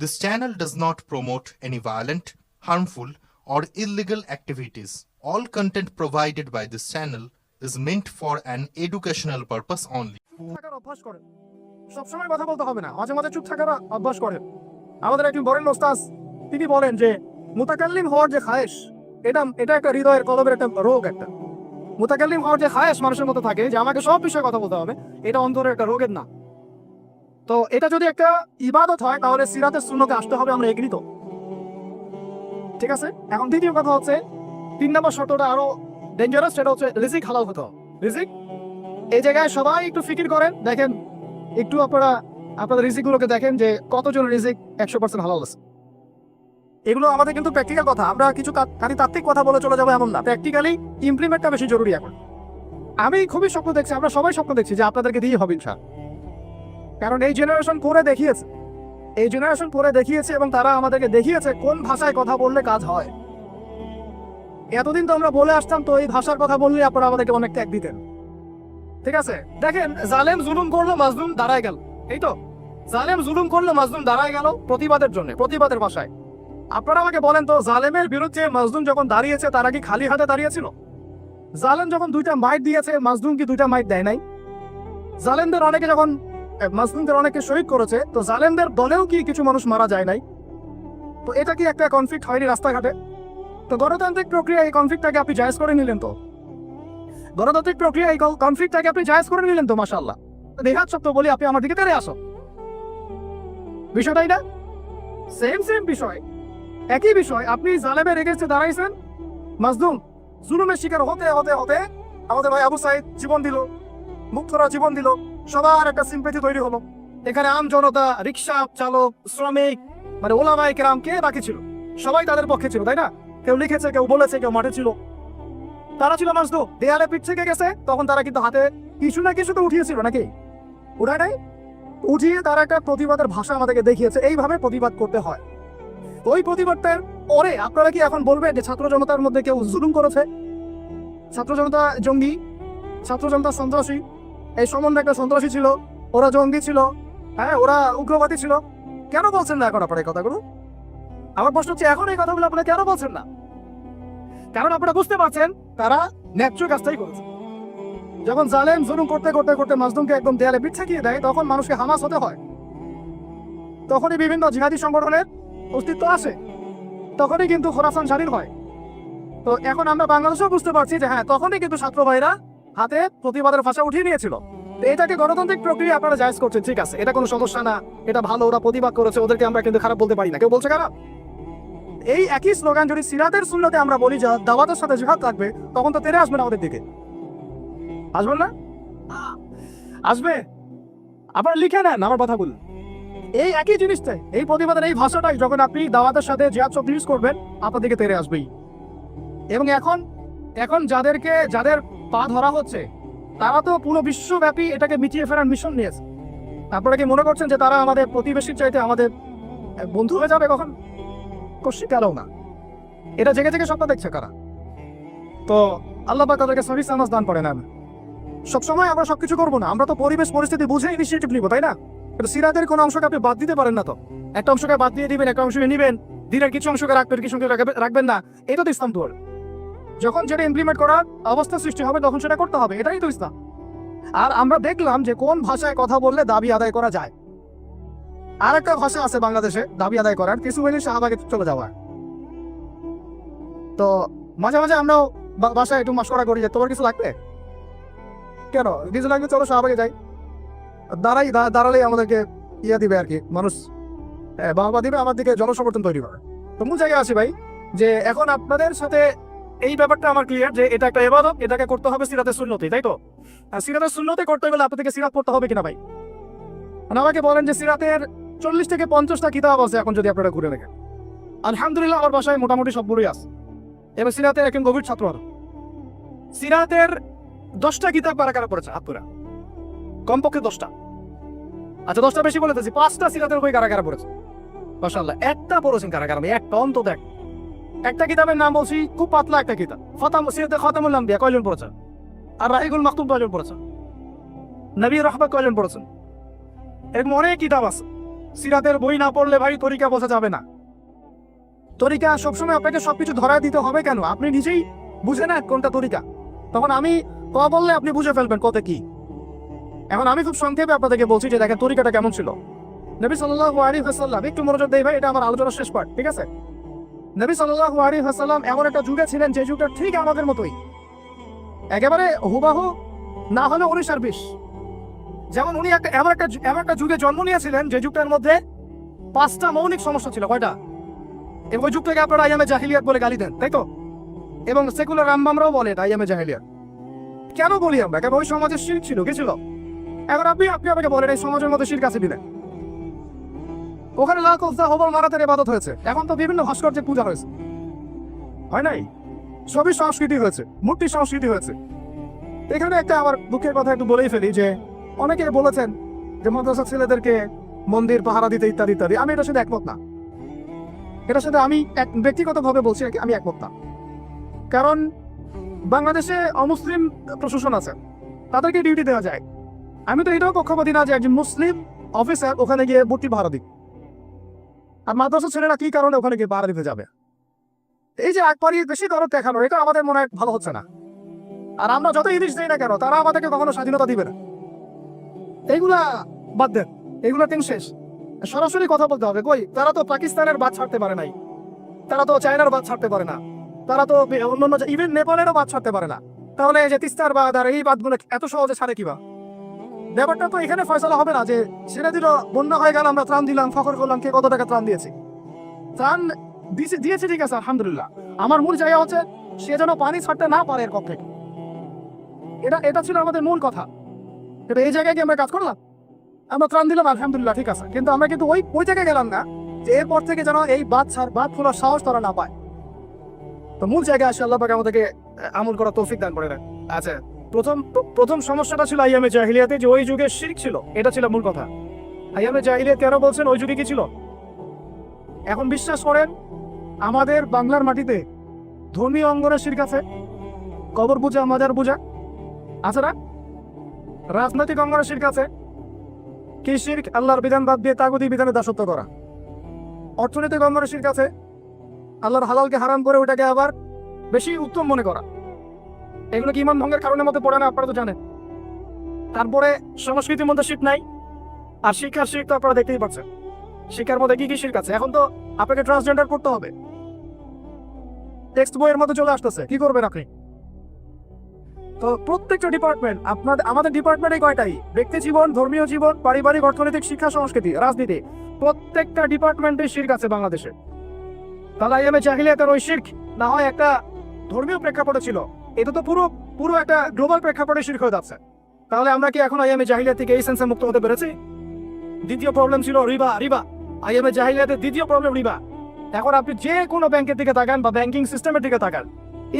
This channel does not promote any violent, harmful, or illegal activities. All content provided by this channel is meant for an educational purpose only. থাকার অভ্যাস করেন, সবসময় কথা বলতে হবে না, মাঝে মাঝে চুপ থাকার অভ্যাস করেন। আমাদের একজন বরেণ্য ওস্তাদ তিনি বলেন যে মুতাকাল্লিম হওয়ার যে খায়েশ, এটা একটা হৃদয়ের কলবের একটা রোগ। একটা মুতাকাল্লিম হওয়ার যে খায়েশ মানুষের মতো থাকে যে আমাকে সব বিষয়ে কথা বলতে হবে, এটা অন্তরের একটা রোগের না। তো এটা যদি একটা ইবাদত হয় তাহলে সিরাতের সুন্নতে আসতে হবে, আমরা এগ্রি তো? ঠিক আছে। এখন দ্বিতীয় কথা হচ্ছে 3 নম্বর শর্তটা আরো ডেঞ্জারাস, সেটা হচ্ছে রিজিক হালাল হতে হবে। রিজিক এই জায়গায় সবাই একটু ফিকির করেন, দেখেন একটু আপনাদের রিজিক গুলোকে দেখেন যে কতজন রিজিক 100% হালাল আছে। এগুলো আমাদের কিন্তু প্র্যাকটিক্যাল কথা, আমরা কিছু খালি তাত্ত্বিক কথা বলে চলে যাবো এমন না, প্র্যাকটিক্যালি ইমপ্লিমেন্টটা বেশি জরুরি। এখন আমি খুবই স্বপ্ন দেখছি, আমরা সবাই স্বপ্ন দেখছি যে আপনাদেরকে দিয়ে হবে ইনশাআল্লাহ। কারণ এই জেনারেশন পড়ে দেখিয়েছে এবং তারা আমাদেরকে দেখিয়েছে কোন ভাষায় কথা বললে কাজ হয়। এতদিন তো আমরা বলে আসতাম, তো এই ভাষার কথা বললে আপনারা আমাদেরকে অনেক ত্যাগ দিতেন। ঠিক আছে, দেখেন জালেম জুলুম করলো, মাজলুম দাঁড়ায় গেল। এই তো জালেম জুলুম করলো, মাজলুম দাঁড়ায় গেল প্রতিবাদের জন্য, প্রতিবাদের ভাষায়। আপনারা আমাকে বলেন তো, জালেমের বিরুদ্ধে মাজলুম যখন দাঁড়িয়েছে তারা কি খালি হাতে দাঁড়িয়েছিল? জালেম যখন 2টা মাইট দিয়েছে, মাজলুম কি 2টা মাইট দেয় নাই? জালেমদের অনেকে যখন মাজলুমদের অনেকে শহীদ করেছে, তো জালেমদের দলেও কি কিছু মানুষ মারা যায় নাই? তো এটা কি একটা কনফ্লিক্ট হয়নি রাস্তাঘাটে? তো গণতান্ত্রিক প্রক্রিয়া এই কনফ্লিক্টটাকে আপনি জায়েজ করে নিলেন তো? গণতান্ত্রিক প্রক্রিয়া এই কনফ্লিক্টটাকে আপনি জায়েজ করে নিলেন তো? মাশাআল্লাহ। দেহাত সত্য বলি, আপনি আমার দিকে তেড়ে আসো। বিষয়টাই না সেম বিষয়, একই বিষয়। আপনি জালেমের এগেন্সটে দাঁড়াইছেন, মাজলুম জুলুমের শিকার হতে হতে হতে আমাদের ভাই আবু সাইদ জীবন দিল, মুক্তরা জীবন দিল, সবার একটা সিম্পেথি তৈরি হলো। এখানে আম জনতা, রিক্সা চালক, শ্রমিক, মানে ওলামায়ে কেরাম, কে বাকি ছিল? সবাই তাদের পক্ষে ছিল, তাই না? কেউ লিখেছে, কেউ বলেছে, কেউ মাঠে ছিল। তারা ছিল মাজলুম, দেয়ালে পিঠ থেকে গেছে, তখন তারা কিন্তু হাতে কিছু না কিছু তো উঠিয়েছিল, নাকি উঠায় নাই? উঠিয়ে তারা একটা প্রতিবাদের ভাষা আমাদেরকে দেখিয়েছে, এইভাবে প্রতিবাদ করতে হয়। ওই প্রতিবাদটার পরে আপনারা কি এখন বলবেন যে ছাত্র জনতার মধ্যে কেউ জুলুম করেছে, ছাত্র জনতা জঙ্গি, ছাত্র জনতা সন্ত্রাসী, এই সম্বন্ধে একটা সন্ত্রাসী ছিল, ওরা জঙ্গি ছিল, হ্যাঁ ওরা উগ্রবাদী ছিল? কেন বলছেন না এখন আপনারা এই কথাগুলো? আমার প্রশ্ন হচ্ছে, এখন এই কথাগুলো আপনারা কেন বলছেন না? কারণ আপনারা বুঝতে পারছেন তারা ন্যায্য কাজটাই করেছে। যখন জালেম জুলুম করতে করতে করতে মাজলুমকে একদম দেয়ালে পিঠ ঠেকিয়ে দেয়, তখন মানুষকে হামাস হতে হয়, তখনই বিভিন্ন জিহাদি সংগঠনের অস্তিত্ব আসে, তখনই কিন্তু খোরাসান স্বাধীন হয়। তো এখন আমরা বাংলাদেশেও বুঝতে পারছি যে হ্যাঁ, তখনই কিন্তু ছাত্র ভাইরা হাতে প্রতিবাদের ভাষা উঠিয়ে নিয়েছিল। তো এটাকে গণতান্ত্রিক প্রক্রিয়া আপনারা জায়েজ করছেন, ঠিক আছে, এটা কোনো সমস্যা না, এটা ভালো, ওরা প্রতিবাদ করেছে, ওদেরকে আমরা কিন্তু খারাপ বলতে পারি না, কেউ বলছে খারাপ? এই একই স্লোগান যদি সিরাতের সুন্নতে আমরা বলি যে দাওয়াতের সাথে জিহাদ থাকবে, তখন তো তেরে আসবে না আমাদের দিকে, আসবেন না? আসবে। আপনারা লিখে নেন আমার কথা বলুন, এই একই জিনিসটাই, এই প্রতিবাদের এই ভাষাটাই যখন আপনি দাওয়াতের সাথে জিহাদ শব্দ ইউজ করবেন, আপনার দিকে তেরে আসবেই। এবং এখন যাদের পা ধরা হচ্ছে, তারা তো পুরো বিশ্বব্যাপী এটাকে মিটিয়ে ফেরার মিশন নিয়েছে। আপনারা কি মনে করছেন যে তারা আমাদের প্রতিবেশীর চাইতে আমাদের বন্ধু হয়ে যাবে? কখন কষ্ট কালেও না। এটা জেগে জেগে স্বপ্ন দেখছে কারা? তো আল্লাহ পাক তাদেরকে সহি সামাজ দান করে না। সবসময় আমরা সবকিছু করবো না, আমরা তো পরিবেশ পরিস্থিতি বুঝে ইনিশিয়েটিভ নিবো, তাই না? কিন্তু সিরাতের কোনো অংশকে আপনি বাদ দিতে পারেন না। তো একটা অংশকে বাদ দিয়ে দিবেন, একটা অংশকে নিবেন, দিনের কিছু অংশকে রাখবেন, কিছু অংশকে রাখবেন না। এটা তো ইসলাম। তো যখন যেটা ইমপ্লিমেন্ট করার অবস্থা সৃষ্টি হবে তখন সেটা করতে হবে, এটাই তো ইসলাম। আর আমরা দেখলাম যে কোন ভাষায় কথা বললে দাবি আদায় করা যায়। আর একটা ভাষা আছে বাংলাদেশে দাবি আদায় করার, কিছু হইলে শাহবাগে চলে যাওয়ার। তো মাঝে মাঝে আমরাও বাসায় একটু মশকরা করি যে তোমার কিছু লাগবে, কেন কিছু লাগবে, চলো শাহবাগে যাই। দাঁড়ালেই আমাদেরকে ইয়া দিবে আর কি, মানুষ বাবা দিবে, আমার দিকে জনসমর্থন তৈরি করে। তো মূল জায়গায় আসি ভাই, যে এখন আপনাদের সাথে এই ব্যাপারটা আমার ক্লিয়ার যে এটা একটা ইবাদত, এটাকে করতে হবে সিরাতের সুন্নতে, তাই তো? আর সিরাতের সুন্নতে করতে গেলে আপনাদেরকে সিরাত পড়তে হবে কিনা ভাই? আমাকে বলেন যে সিরাতের 40 থেকে 50টা কিতাব আছে এখন, যদি আপনারা ঘুরে দেখেন। আলহামদুলিল্লাহ আমার বাসায় মোটামুটি সবগুলোই আছে। এবার সিরাতের একজন গভীর ছাত্র, আর সিরাতের 10টা কিতাব কারা কারা পড়েছে? হাত পুরা কমপক্ষে 10টা। আচ্ছা 10টা বেশি বলেছি, 5টা সিরাতের বই কারা কারা পড়েছে? মাশাআল্লাহ। একটা পড়েছেন কারা কারা? একটা অন্তত একটা কিতাবের নাম বলছি, খুব পাতলা একটা কিতাব, সিরাতে খাতামুল আম্বিয়া, কয়জন পড়েছেন? আর রাহিকুল মাকতুম কয়জন পড়েছেন? নবী রাহমাত কয়জন পড়েছেন? এরকম অনেক কিতাব আছে। সিরাতের বই না পড়লে ভাই তরিকা বোঝা যাবে না। তরিকা সবসময় আপনাকে সবকিছু ধরায় দিতে হবে কেন? আপনি নিজেই বুঝে নেন কোনটা তরিকা, তখন আমি ক বললে আপনি বুঝে ফেলবেন কত কি। এখন আমি খুব সংক্ষেপে আপনাদেরকে বলছি যে দেখেন তরিকাটা কেমন ছিল। নবী সাল্লাল্লাহু আলাইহি ওয়াসাল্লাম, একটু মনোযোগ দেই ভাই, এটা আমার আলোচনার শেষ পার্ট, ঠিক আছে? নবী সাল্লাল্লাহু আলাইহি ওয়াসাল্লাম এমন একটা যুগে ছিলেন যে যুগটা ঠিক আমাদের মতোই, একেবারে হুবাহু না হলে 19 আর 20। যেমন উনি এমন একটা যুগে জন্ম নিয়েছিলেন যে যুগটার মধ্যে 5টা মৌলিক সমস্যা ছিল। কয়টা? এবং ওই যুগটাকে আপনারা আইয়ামে জাহিলিয়াত বলে গালি দেন, তাই তো? এবং সেকুলার রামবামরাও বলে এটা আইয়ামে জাহিলিয়াত। কেন বলি আমরা? কারণ ওই সমাজে শিরক ছিল, কি ছিল? এখন আপনি আমাকে বলেন এই সমাজের মধ্যে শিরক আছে কিনা? ওখানে লাখ হবল মারাতের ইবাদত হয়েছে, এখন তো বিভিন্ন ভাস্কর্যের পূজা হয়েছে, হয় নাই? সবই সংস্কৃতি হয়েছে, মূর্তি সংস্কৃতি হয়েছে। এখানে একটা আমার দুঃখের কথা একটু বলেই ফেলি যে অনেকে বলেছেন যে মাদ্রাসা ছেলেদেরকে মন্দির পাহারা দিতে ইত্যাদি ইত্যাদি। আমি এটার সাথে একমত না। এটার সাথে আমি ব্যক্তিগতভাবে বলছি আমি একমত না। কারণ বাংলাদেশে অমুসলিম প্রশাসন আছে, তাদেরকে ডিউটি দেওয়া যায়। আমি তো এটাও পক্ষপাতী না যে একজন মুসলিম অফিসার ওখানে গিয়ে মূর্তি পাহারা দিক, আর মাদ্রাসা ছেলেরা কি কারণে ওখানে গিয়ে পাহারা দিতে যাবে? এই যে একবারই বেশি দরদ দেখানো, এটা আমাদের মনে হয় ভালো হচ্ছে না। আর আমরা যত ইলিশ দিই না কেন, তারা আমাদেরকে কখনো স্বাধীনতা দিবে না। এইগুলা বাদ দেন, এগুলো টিম শেষ। সরাসরি কথা বলতে হবে। কই, তারা তো পাকিস্তানের বাদ ছাড়তে পারে নাই, তারা তো চায়নার বাদ ছাড়তে পারে না, তারা তো অন্যান্য ইভেন নেপালেরও বাদ ছাড়তে পারে না। তাহলে এই যে তিস্তার বাদ আর এই বাদগুলো এত সহজে ছাড়ে কিবা? ব্যাপারটা তো এখানে ফয়সালা হবে না যে ছেড়ে দিল, বন্যা হয়ে গেল, আমরা ত্রাণ দিলাম, ফখর করলাম কে কত টাকা ত্রাণ দিয়েছি। ত্রাণ দিয়েছে ঠিক আছে, আলহামদুলিল্লাহ। আমার মূল জায়গা হচ্ছে সে যেন পানি ছাড়তে না পারে এর পক্ষে। এটা ছিল আমাদের মূল কথা। কিন্তু এই জায়গায় কি আমরা কাজ করলাম? আমরা ত্রাণ দিলাম, আলহামদুলিল্লাহ, ঠিক আছে, কিন্তু আমরা কিন্তু ওই জায়গায় গেলাম না যে এরপর থেকে যেন এই বাদ খোলার সাহস তারা না পায়। তো মূল জায়গায় আসে আল্লাহ পাক আমাদেরকে আমল করার তৌফিক দান করে দেন। আচ্ছা, প্রথম সমস্যাটা ছিল আইয়ামে জাহিলিয়াতে, যে ওই যুগে শিরক ছিল, এটা ছিল মূল কথা। আইয়ামে জাহিলিয়াত কেন বলছেন? ওই যুগে কি ছিল? এখন বিশ্বাস করেন আমাদের বাংলার মাটিতে ধর্মীয় অঙ্গনের শিরক আছে, কবর পূজা, মাজার পূজা আছে না? রাজনৈতিক অঙ্গনের শিরক আছে, কি শিরক? আল্লাহর বিধান বাদ দিয়ে তাগুতি বিধানে দাসত্ব করা। অর্থনৈতিক অঙ্গনের শিরক আছে, আল্লাহর হালালকে হারাম করে ওটাকে আবার বেশি উত্তম মনে করা। এগুলো কি ইমান ভঙ্গের কারণের মধ্যে পড়ে না? আপনারা তো জানেন। তারপরে সংস্কৃতির মধ্যে শিরক নাই, আর শিক্ষার শিরক তো আপনারা দেখতেই পাচ্ছেন। শিক্ষার মধ্যে কি কি শিরক আছে? এখন তো আপনাকে ট্রান্সজেন্ডার করতে হবে, টেক্সট বইয়ের মধ্যে চলে আসতেছে, কি করবেন আপনি? তো প্রত্যেকটা ডিপার্টমেন্ট, আমাদের ডিপার্টমেন্টে কয়টাই? ব্যক্তি জীবন, ধর্মীয় জীবন, পারিবারিক, অর্থনৈতিক, শিক্ষা, সংস্কৃতি, রাজনীতি, প্রত্যেকটা ডিপার্টমেন্টে শিরক আছে বাংলাদেশে। তাহলে আইয়ামে জাহিলিয়াতের ওই শিরক না হয় একটা ধর্মীয় প্রেক্ষাপটে ছিল, এটা তো পুরো একটা গ্লোবাল প্রেক্ষাপটে শিরক হয়ে যাচ্ছে। তাহলে আমরা কি এখন আইয়ামে জাহিলিয়াত থেকে এই সেন্সে মুক্ত হতে পেরেছি? দ্বিতীয় প্রবলেম ছিল রিবা। আইয়ামে জাহিলিয়াতের দ্বিতীয় প্রবলেম রিবা। এখন আপনি যে কোনো ব্যাংকের দিকে তাকান বা ব্যাংকিং সিস্টেমের দিকে তাকান,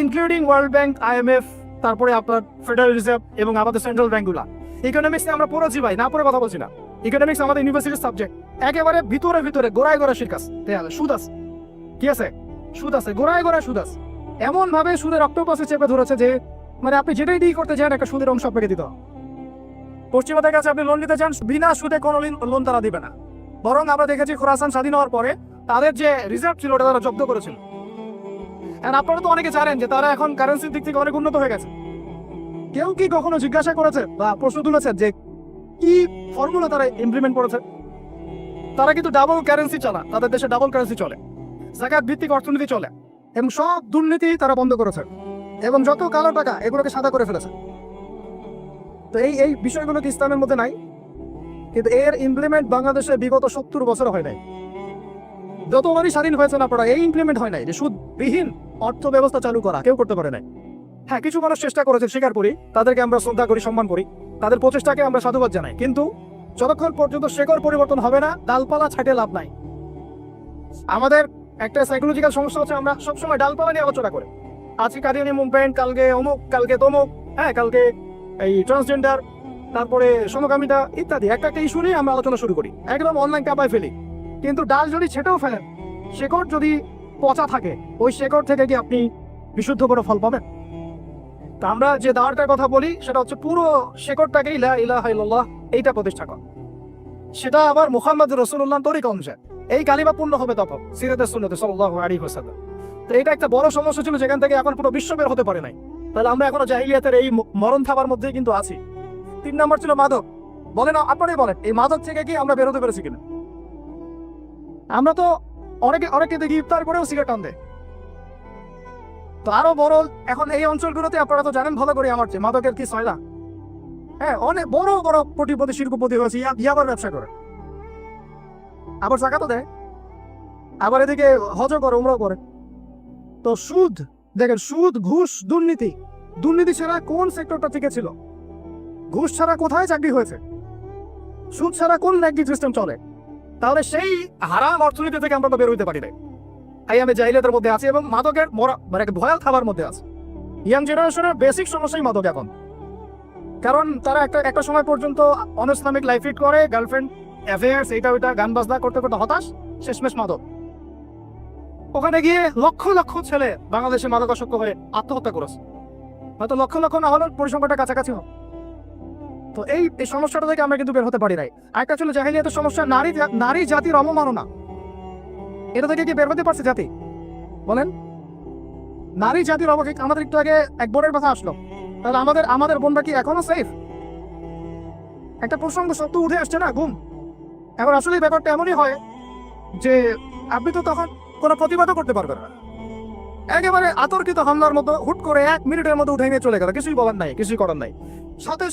ইনক্লুডিং ওয়ার্ল্ড ব্যাংক, IMF, তারপরে আপনার ফেডারেল রিজার্ভ এবং আমাদের সেন্ট্রাল ব্যাংকগুলা, ইকোনমিক্সে আমরা পড়েছি ভাই, না পড়ে কথা বলছি না। ইকোনমিক্স আমাদের ইউনিভার্সিটির সাবজেক্ট। একেবারে ভিতরে গোড়ায় শিরক আছে, সুদ আছে, কি আছে? সুদ আছে, গোড়ায় সুদ আছে। এমন ভাবে সুদের অক্টোপাসে চেপে ধরেছে যে মানে আপনি যেটাই ডিল করতে চান একটা সুদের অংশ আপনাকে দিতে হবে। পশ্চিমাদের কাছে আপনি লোন নিতে চান, বিনা সুদে কোনো লোন তারা দিবে না। বরং আমরা দেখেছি খোরাসান স্বাধীন হওয়ার পরে তাদের যে রিজার্ভ ছিল ওটা তারা জব্দ করেছিল। আর আপনারা তো অনেকে জানেন যে তারা এখন কারেন্সির দিক থেকে অনেক উন্নত হয়ে গেছে। কেউ কি কখনো জিজ্ঞাসা করেছে বা প্রশ্ন তুলেছে যে কি ফর্মুলা তারা ইমপ্লিমেন্ট করেছে? তারা কিন্তু ডাবল কারেন্সি চালা, তাদের দেশে ডাবল কারেন্সি চলে, যাকাত ভিত্তিক অর্থনীতি চলে, এবং সব দুর্নীতি তারা বন্ধ করেছে, এবং যত কালো টাকা এগুলোকে সাদা করে ফেলেছে। তো এই বিষয়গুলো কি ইসলামের মধ্যে নাই? কিন্তু এর ইমপ্লিমেন্ট বাংলাদেশে বিগত 70 বছর হয় নাই। যতবারই স্বাধীন হয়েছে না পড়া, এই ইমপ্লিমেন্ট হয় নাই যে সুদবিহীন অর্থ ব্যবস্থা চালু করা কেউ করতে পারে নাই। হ্যাঁ, কিছু মানুষ চেষ্টা করেছে, স্বীকার করি, তাদেরকে আমরা শ্রদ্ধা করি, সম্মান করি, তাদের প্রচেষ্টাকে আমরা সাধুবাদ জানাই। কিন্তু যতক্ষণ পর্যন্ত শেকড় পরিবর্তন হবে না, ডালপালা ছাঁটে লাভ নাই। আমাদের একটা সাইকোলজিক্যাল সমস্যা হচ্ছে আমরা সবসময় ডালপালা নিয়ে আলোচনা করি। আজকে কাদিয়ানি মুভমেন্ট, কালকে অমুক, কালকে তমুক, হ্যাঁ কালকে এই ট্রান্সজেন্ডার, তারপরে সমকামিতা ইত্যাদি একটা ইস্যু নিয়ে আমরা আলোচনা শুরু করি, একদম অনলাইন চাপায় ফেলি। কিন্তু ডাল যদি ছেটেও ফেলেন, শেকড় যদি পচা থাকে, ওই শেকড় থেকে কি আপনি বিশুদ্ধ করে ফল পাবেন? তা আমরা যে দাওয়াটার কথা বলি সেটা হচ্ছে পুরো শেকড়টাকেই লা ইলাহা ইল্লাল্লাহ এইটা প্রতিষ্ঠা করা। সেটা আবার মুহাম্মদ রাসূলুল্লাহ তরিকা অনুযায়ী এই কালিমা পূর্ণ হবে তখন সিরাতের সুন্নতে সাল্লাল্লাহু আলাইহি ওয়াসাল্লাম। তো এটা একটা বড় সমস্যা ছিল, যেখান থেকে এখন পুরো বিশ্ব বের হতে পারে নাই। তাহলে আমরা এখনো জাহিলিয়াতের এই মরণ থাবার মধ্যেই কিন্তু আছি। 3 নম্বর ছিল মাদক। বলেন, আপনারাই বলেন, এই মাদক থেকে কি আমরা বের হতে পেরেছি কিনা? আমরা তো অনেকে দেখি ইফতার করেও সিগারেট টান দেয়। তো আরো বড়, এখন এই অঞ্চলগুলোতে আপনারা তো জানেন ভালো করে আমার চেয়ে মাদকের কি সয়লা। হ্যাঁ, অনেক বড় বড় কোটিপতি শিল্পপতি হয়েছে ইয়াবার ব্যবসা করে, আবার জাকাতও দেয়, আবার এদিকে হজও করে, উমরাও করে। তো সুদ দেখেন, সুদ, ঘুষ, দুর্নীতি ছাড়া কোন সেক্টরটা টিকে ছিল? ঘুষ ছাড়া কোথায় চাকরি হয়েছে? সুদ ছাড়া কোন ব্যাংকিং সিস্টেম চলে? তাহলে সেই হারাম অর্থনীতি থেকে আমরা তো বের হইতে পারি না। তাই আমি জাহিলিয়াতের মধ্যে আছি এবং মাদকের মানে ভয়াল খাবার মধ্যে আছে। ইয়াং জেনারেশনের বেসিক সমস্যাই মাদক এখন, কারণ তারা একটা সময় পর্যন্ত অনইসলামিক লাইফ লিড করে, গার্লফ্রেন্ড অ্যাফেয়ার্স, এইটা ওইটা গান বাজনা করতে করতে হতাশ, শেষমেশ মাদক। ওখানে গিয়ে লক্ষ লক্ষ ছেলে বাংলাদেশে মাদকাসক্ত হয়ে আত্মহত্যা করেছে, হয়তো লক্ষ লক্ষ না হলে পরিসংখ্যানটা কাছাকাছি হোক। তো এই সমস্যাটা থেকে আমরা কিন্তু বের হতে পারি নাই। আরেকটা ছিল জাহিলিয়াতের সমস্যা, নারী জাতির অবমাননা। এটা থেকে কি বের হতে পারছে জাতি? বলেন, নারী জাতির অবহেলা। আমাদের একটু আগে এক বোনের কথা আসলো, তাহলে আমাদের বোনরা কি এখনো সেফ? একটা প্রসঙ্গ সত্য উঠে আসছে না, ঘুম। এখন আসলে ব্যাপারটা এমনই হয় যে আপনি তো তখন কোনো প্রতিবাদও করতে পারবেন না, একেবারে আতর্কিত হামলার মতো হুট করে 1 মিনিটের মধ্যে উঠে নিয়ে চলে গেল, কিছুই বলার নাই, কিছুই করার নাই।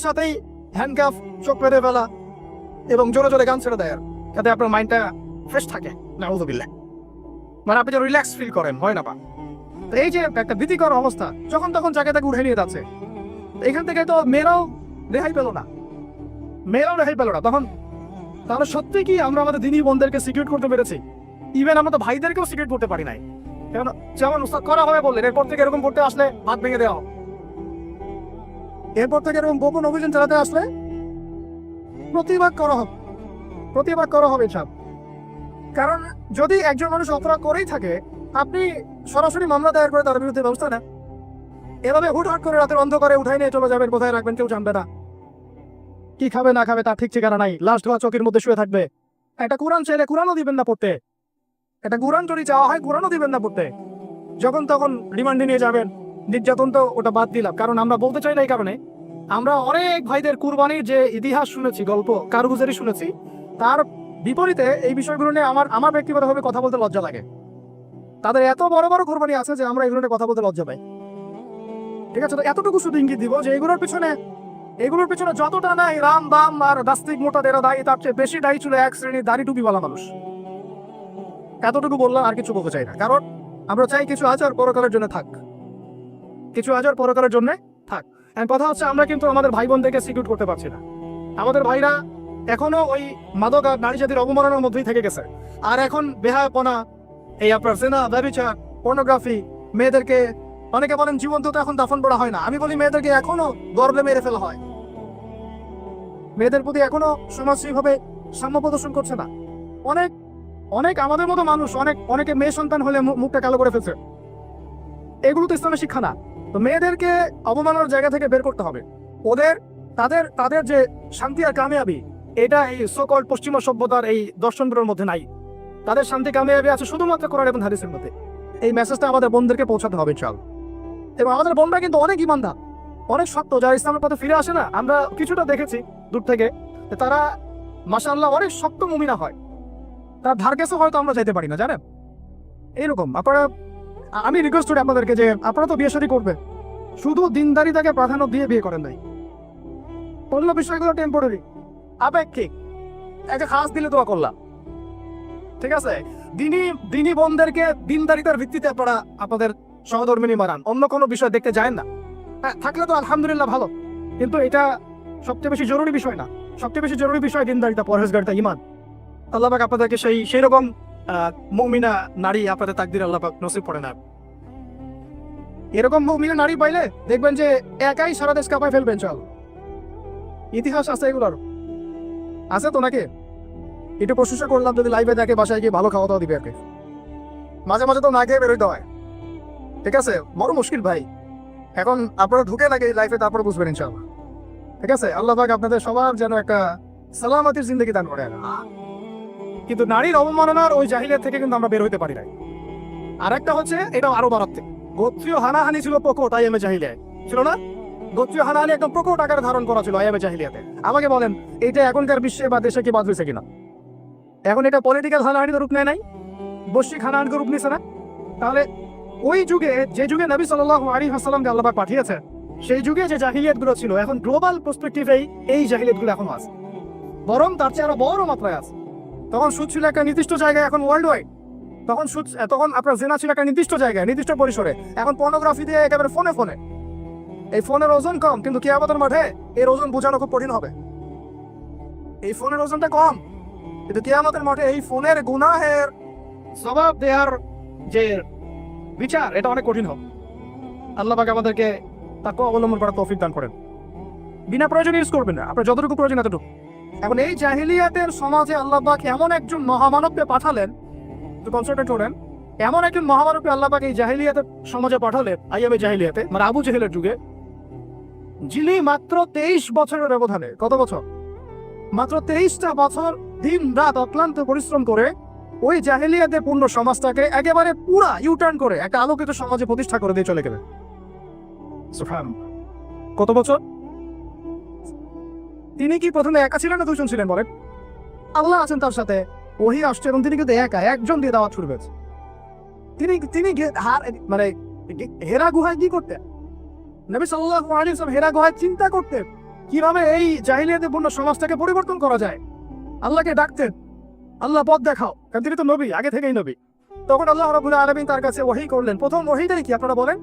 সাথেই হ্যান্ডকাফ, চোখ বেঁধে ফেলা এবং জোরে জোরে গান ছেড়ে দেয়, যাতে আপনার মাইন্ডটা ফ্রেশ থাকে। নাউযুবিল্লাহ, মানে আপনি যে রিল্যাক্স ফিল করেন, হয় না? তো এই যে একটা ভীতিকর অবস্থা, যখন তখন জায়গা থেকে উঠে নিয়ে যাচ্ছে, এখান থেকে তো মেয়েরাও রেহাই পেল না। তখন তাহলে সত্যি কি আমরা আমাদের দিনী বোনদেরকে সিকিউর করতে পেরেছি? ইভেন আমরা তো ভাইদেরকেও সিকিউর করতে পারি নাই। যেমন উস্তাদ করা হবে বললেন, এরপর থেকে এরকম করতে আসলে হাত ভেঙে দেওয়া, এরপর থেকে এরকম গোপন অভিযান চালাতে আসলে প্রতিবাদ করা হবে সব। কারণ যদি একজন মানুষ অপরাধ করেই থাকে, আপনি সরাসরি মামলা দায়ের করে তার বিরুদ্ধে ব্যবস্থা নেন। এভাবে হুটহাট করে রাতের অন্ধকারে উঠাই নিয়ে চলে যাবেন, কোথায় রাখবেন কেউ জানবে না, কি খাবে না খাবে তার ঠিক ঠিকানা নাই, লাশ ধোয়া চোখের মধ্যে শুয়ে থাকবে। একটা কোরআন চাইলে কোরআনও দিবেন না পড়তে, একটা কোরআন যদি চাওয়া হয় কোরআনও দিবেন না পড়তে। যখন তখন রিমান্ডে নিয়ে যাবেন। নির্যাতন তো ওটা বাদ দিলাম, কারণ আমরা বলতে চাই না এই কারণে, আমরা অনেক ভাইদের কুরবানির যে ইতিহাস শুনেছি, গল্প কারগুজারি শুনেছি, তার বিপরীতে এই বিষয়গুলো নিয়ে আমার ব্যক্তিগতভাবে কথা বলতে লজ্জা লাগে। তাদের এত বড় বড় কোরবানি আছে যে আমরা এগুলো নিয়ে কথা বলতে লজ্জা পাই। ঠিক আছে, তো এতটুকু শুধু ইঙ্গিত দিব যে এগুলোর পিছনে যতটা নাই রাম বাম আর দাস্তিক মোটা দেরা দায়ী, তার চেয়ে বেশি দায়ী ছিল এক শ্রেণীর দাড়ি টুপিওয়ালা মানুষ। এতটুকু বললাম, আর কিছু বলতে চাই না, কারণ আমরা চাই কিছু আচার পরকালের জন্য থাক। কথা হচ্ছে, আমরা কিন্তু আমাদের ভাই বোনদেরকে সিকিউর করতে পারছি না। আমাদের ভাইরা এখনো ওই মাদক আর নারী জাতির অবমাননার মধ্যেই থেকে গেছে। আর এখন বেহায়াপনা, এই আপনার জেনা, ব্যভিচার, পর্নোগ্রাফি, মেয়েদেরকে অনেকে বলেন জীবন্ত তো এখন দাফন করা হয় না। আমি বলি মেয়েদেরকে এখনো গর্ভে মেরে ফেলা হয়। মেয়েদের প্রতি এখনো সমাজভাবে সাম্য প্রদর্শন করছে না। অনেক আমাদের মতো মানুষ অনেকে মেয়ে সন্তান হলে মুখটা কালো করে ফেলছে। এগুলো তো ইসলামের শিক্ষা না। তো মেয়েদেরকে অবমাননার জায়গা থেকে বের করতে হবে। তাদের যে শান্তি আর কামিয়াবি, এটা এই সকল পশ্চিমা সভ্যতার এই দর্শনগুলোর মধ্যে নাই। তাদের শান্তি কামিয়াবি আছে শুধুমাত্র কোরআন এবং হাদিসের মধ্যে। এই মেসেজটা আমাদের বোনদেরকে পৌঁছাতে হবে চল। এবং আমাদের বোনরা কিন্তু অনেক ইমানদার, অনেক শক্ত, যারা ইসলামের পথে ফিরে আসে না, আমরা কিছুটা দেখেছি দূর থেকে, তারা মাশাআল্লাহ অনেক শক্ত মুমিনা হয়। তার ধার কাছে হয়তো আমরা যাইতে পারি না, জানেন। এইরকম আমি রিকোয়েস্ট করি আপনাদেরকে যে আপনারা তো বিয়ে শাদী করবেন, শুধু দিনদারিতাকে প্রাধান্য দিয়ে বিয়ে করেন নাই। অন্য বিষয়গুলো টেম্পোরারি, আপেক্ষিক, একটা খাস দিলে দোয়া করলাম, ঠিক আছে। দিনী বোনদেরকে দিনদারিতার ভিত্তিতে আপনারা আপনাদের সহধর্মিনী মানান, অন্য কোনো বিষয় দেখতে যায় না। হ্যাঁ, থাকলে তো আলহামদুলিল্লাহ ভালো, কিন্তু এটা সবচেয়ে বেশি জরুরি বিষয় না। সবচেয়ে বেশি জরুরি বিষয় দিনদারিতা, পরহেজগারিতা, ঈমান। আল্লাহ পাক আপনাদেরকে সেই রকম মুমিনা নারী আপনাদের তাকদির আল্লাহ পাক নসিব করে না। এরকম মুমিনা নারী পাইলে দেখবেন যে একাই সারা দেশ কাঁপায় ফেলবেন। চল, ইতিহাস আছে এগুলোর, আছে তো নাকি? একটু প্রশংসা করলাম, যদি লাইভে দেখে বাসায় গিয়ে ভালো খাওয়া দাওয়া দিবে আর কি। মাঝে মাঝে তো না খেয়ে বেরোইতে হয়, ঠিক আছে। বড় মুশকিল ভাই, এখন আপনারা ঢুকে লাগে লাইফে, তারপরে বুঝবেন ইনশাআল্লাহ, ঠিক আছে। আল্লাহ পাক আপনাদের সবার যেন একটা সালামতের জিন্দগি দান করে। কিন্তু নারীর অবমাননার ওই জাহিলিয়াত থেকে কিন্তু আমরা বের হইতে পারি নাই। আর একটা হচ্ছে, এটা আরো মারাত্মক, গোত্রীয় হানাহানি ছিল প্রকট আইএমএ জাহিলিয়ায়, ছিল না? গোত্রীয় হানাহানি একদম প্রকট আকারে ধারণ করা ছিল আইএমএ জাহিলিয়াতে। আমাকে বলেন, এইটা এখনকার বিশ্বে বা দেশে কি বদলেছে কিনা? এখন এটা পলিটিক্যাল হানাহানিতে রূপ নেয় নাই, বৈশ্বিক হানাহানিতে রূপ নিছে না? তাহলে ওই যুগে, যে যুগে নবী সাল্লাল্লাহু আলাইহি ওয়াসাল্লামকে আল্লাহ পাক পাঠিয়েছে, সেই যুগে যে জাহিলিয়াতগুলো ছিল, এখন গ্লোবাল পার্সপেক্টিভেই এই জাহিলিয়াতগুলো এখন আছে, বরং তার চেয়ে আরো বড় মাত্রায় আছে। তখন সুদ ছিল একটা নির্দিষ্ট জায়গায়, এখন ওয়ার্ল্ড ওয়াইড। তখন আপনার জেনা ছিল একটা নির্দিষ্ট জায়গায়, নির্দিষ্ট পরিসরে, এখন পর্নোগ্রাফি দিয়ে একেবারে ফোনে ফোনে। এই ফোনের ওজন কম, কিন্তু কিয়ামতের মাঠে এর ওজন বোঝানো খুব কঠিন হবে। এই ফোনের ওজনটা কম, কিন্তু কিয়ামতের মাঠে এই ফোনের গুনাহের জবাব দেওয়ার যে বিচার, এটা অনেক কঠিন হবে। আল্লাহ পাক আমাদেরকে তাকে অবলম্বন করার তৌফিক দান করেন। বিনা প্রয়োজনে ইউজ করবেন না, আপনার যতটুকু প্রয়োজন এতটুকু। এখন এই জাহিলিয়াতের সমাজে আল্লাহ পাক এমন একজন মহামানবকে পাঠালেন, একটু কনসেন্ট্রেট করেন, এমন একজন মহামানবকে আল্লাহ পাক এই জাহিলিয়াতের সমাজে পাঠালেন, আইয়ামে জাহিলিয়াতে, মানে আবু জেহেলের যুগে, যিনি মাত্র 23 বছরের ব্যবধানে, কত বছর? মাত্র 23টা বছর দিন রাত অক্লান্ত পরিশ্রম করে ওই জাহিলিয়াতে পূর্ণ সমাজটাকে একেবারে পুরা ইউটার্ন করে একটা আলোকিত সমাজে প্রতিষ্ঠা করে দিয়ে চলে গেলেন। সুবহানাল্লাহ। কত বছর? তিনি কি প্রথমে একা ছিলেন না দুজন ছিলেন বলেন? আল্লাহ আছেন তার সাথে, ওহী আসছে, এবং তিনি কিন্তু একা, একজন দিয়ে দাওয়াত শুরু করেছে। তিনি মানে হেরা গুহায় কি করতেন? নবী সাল্লাল্লাহু আলাইহি ওয়াসাল্লাম হেরা গুহায় চিন্তা করতেন কিভাবে এই জাহিলিয়াতে পূর্ণ সমাজটাকে পরিবর্তন করা যায়। আল্লাহকে ডাকতেন, আল্লাহ পথ দেখাও, কারণ তিনি তো নবী, আগে থেকেই নবী। তখন আল্লাহ রাব্বুল আলামিন তার কাছে ওহী করলেন। প্রথম ওহীটাই কি আপনারা বলেন?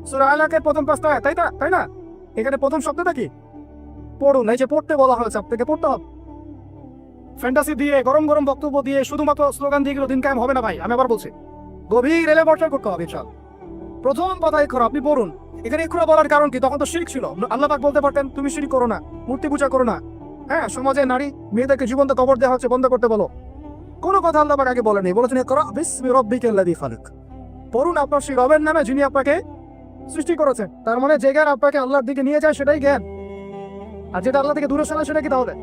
সূরা আলাকের প্রথম 5টা আয়াত, তাই না? এখানে প্রথম শব্দটা কি? পড়ুন। এই যে পড়তে বলা হয়েছে, আপনাকে পড়তে হবে। ফ্যান্টাসি দিয়ে, গরম গরম বক্তব্য দিয়ে, শুধুমাত্র স্লোগান দিয়ে দিন কায়েম হবে না ভাই। আমি আবার বলছি, গভীর এলেবর্টার করতে হবে। চল, প্রথম কথা ইকরা, আপনি পড়ুন। এখানে ইকরা বলার কারণ কি? তখন তো শিরক ছিল। আল্লাহ পাক বলতে পারতেন তুমি শিরক করো না, মূর্তি পূজা করো না। হ্যাঁ, সমাজে নারী মেয়েদেরকে জীবন্ত কবর দেওয়া হচ্ছে, বন্ধ করতে বলো। কোনো কথা আল্লাহ পাক আগে বলেনি, বলেছেন ইকরা বিসমি রাব্বিকাল্লাযী খালাক। পড়ুন আপনার সেই রবের নামে, যিনি আপনাকে সৃষ্টি করেছেন। তার মানে যে জ্ঞান আপনাকে আল্লাহর দিকে নিয়ে যায় সেটাই জ্ঞান, আর যেটা আল্লাহ থেকে দূরে সরায় সেটা কি তাহলে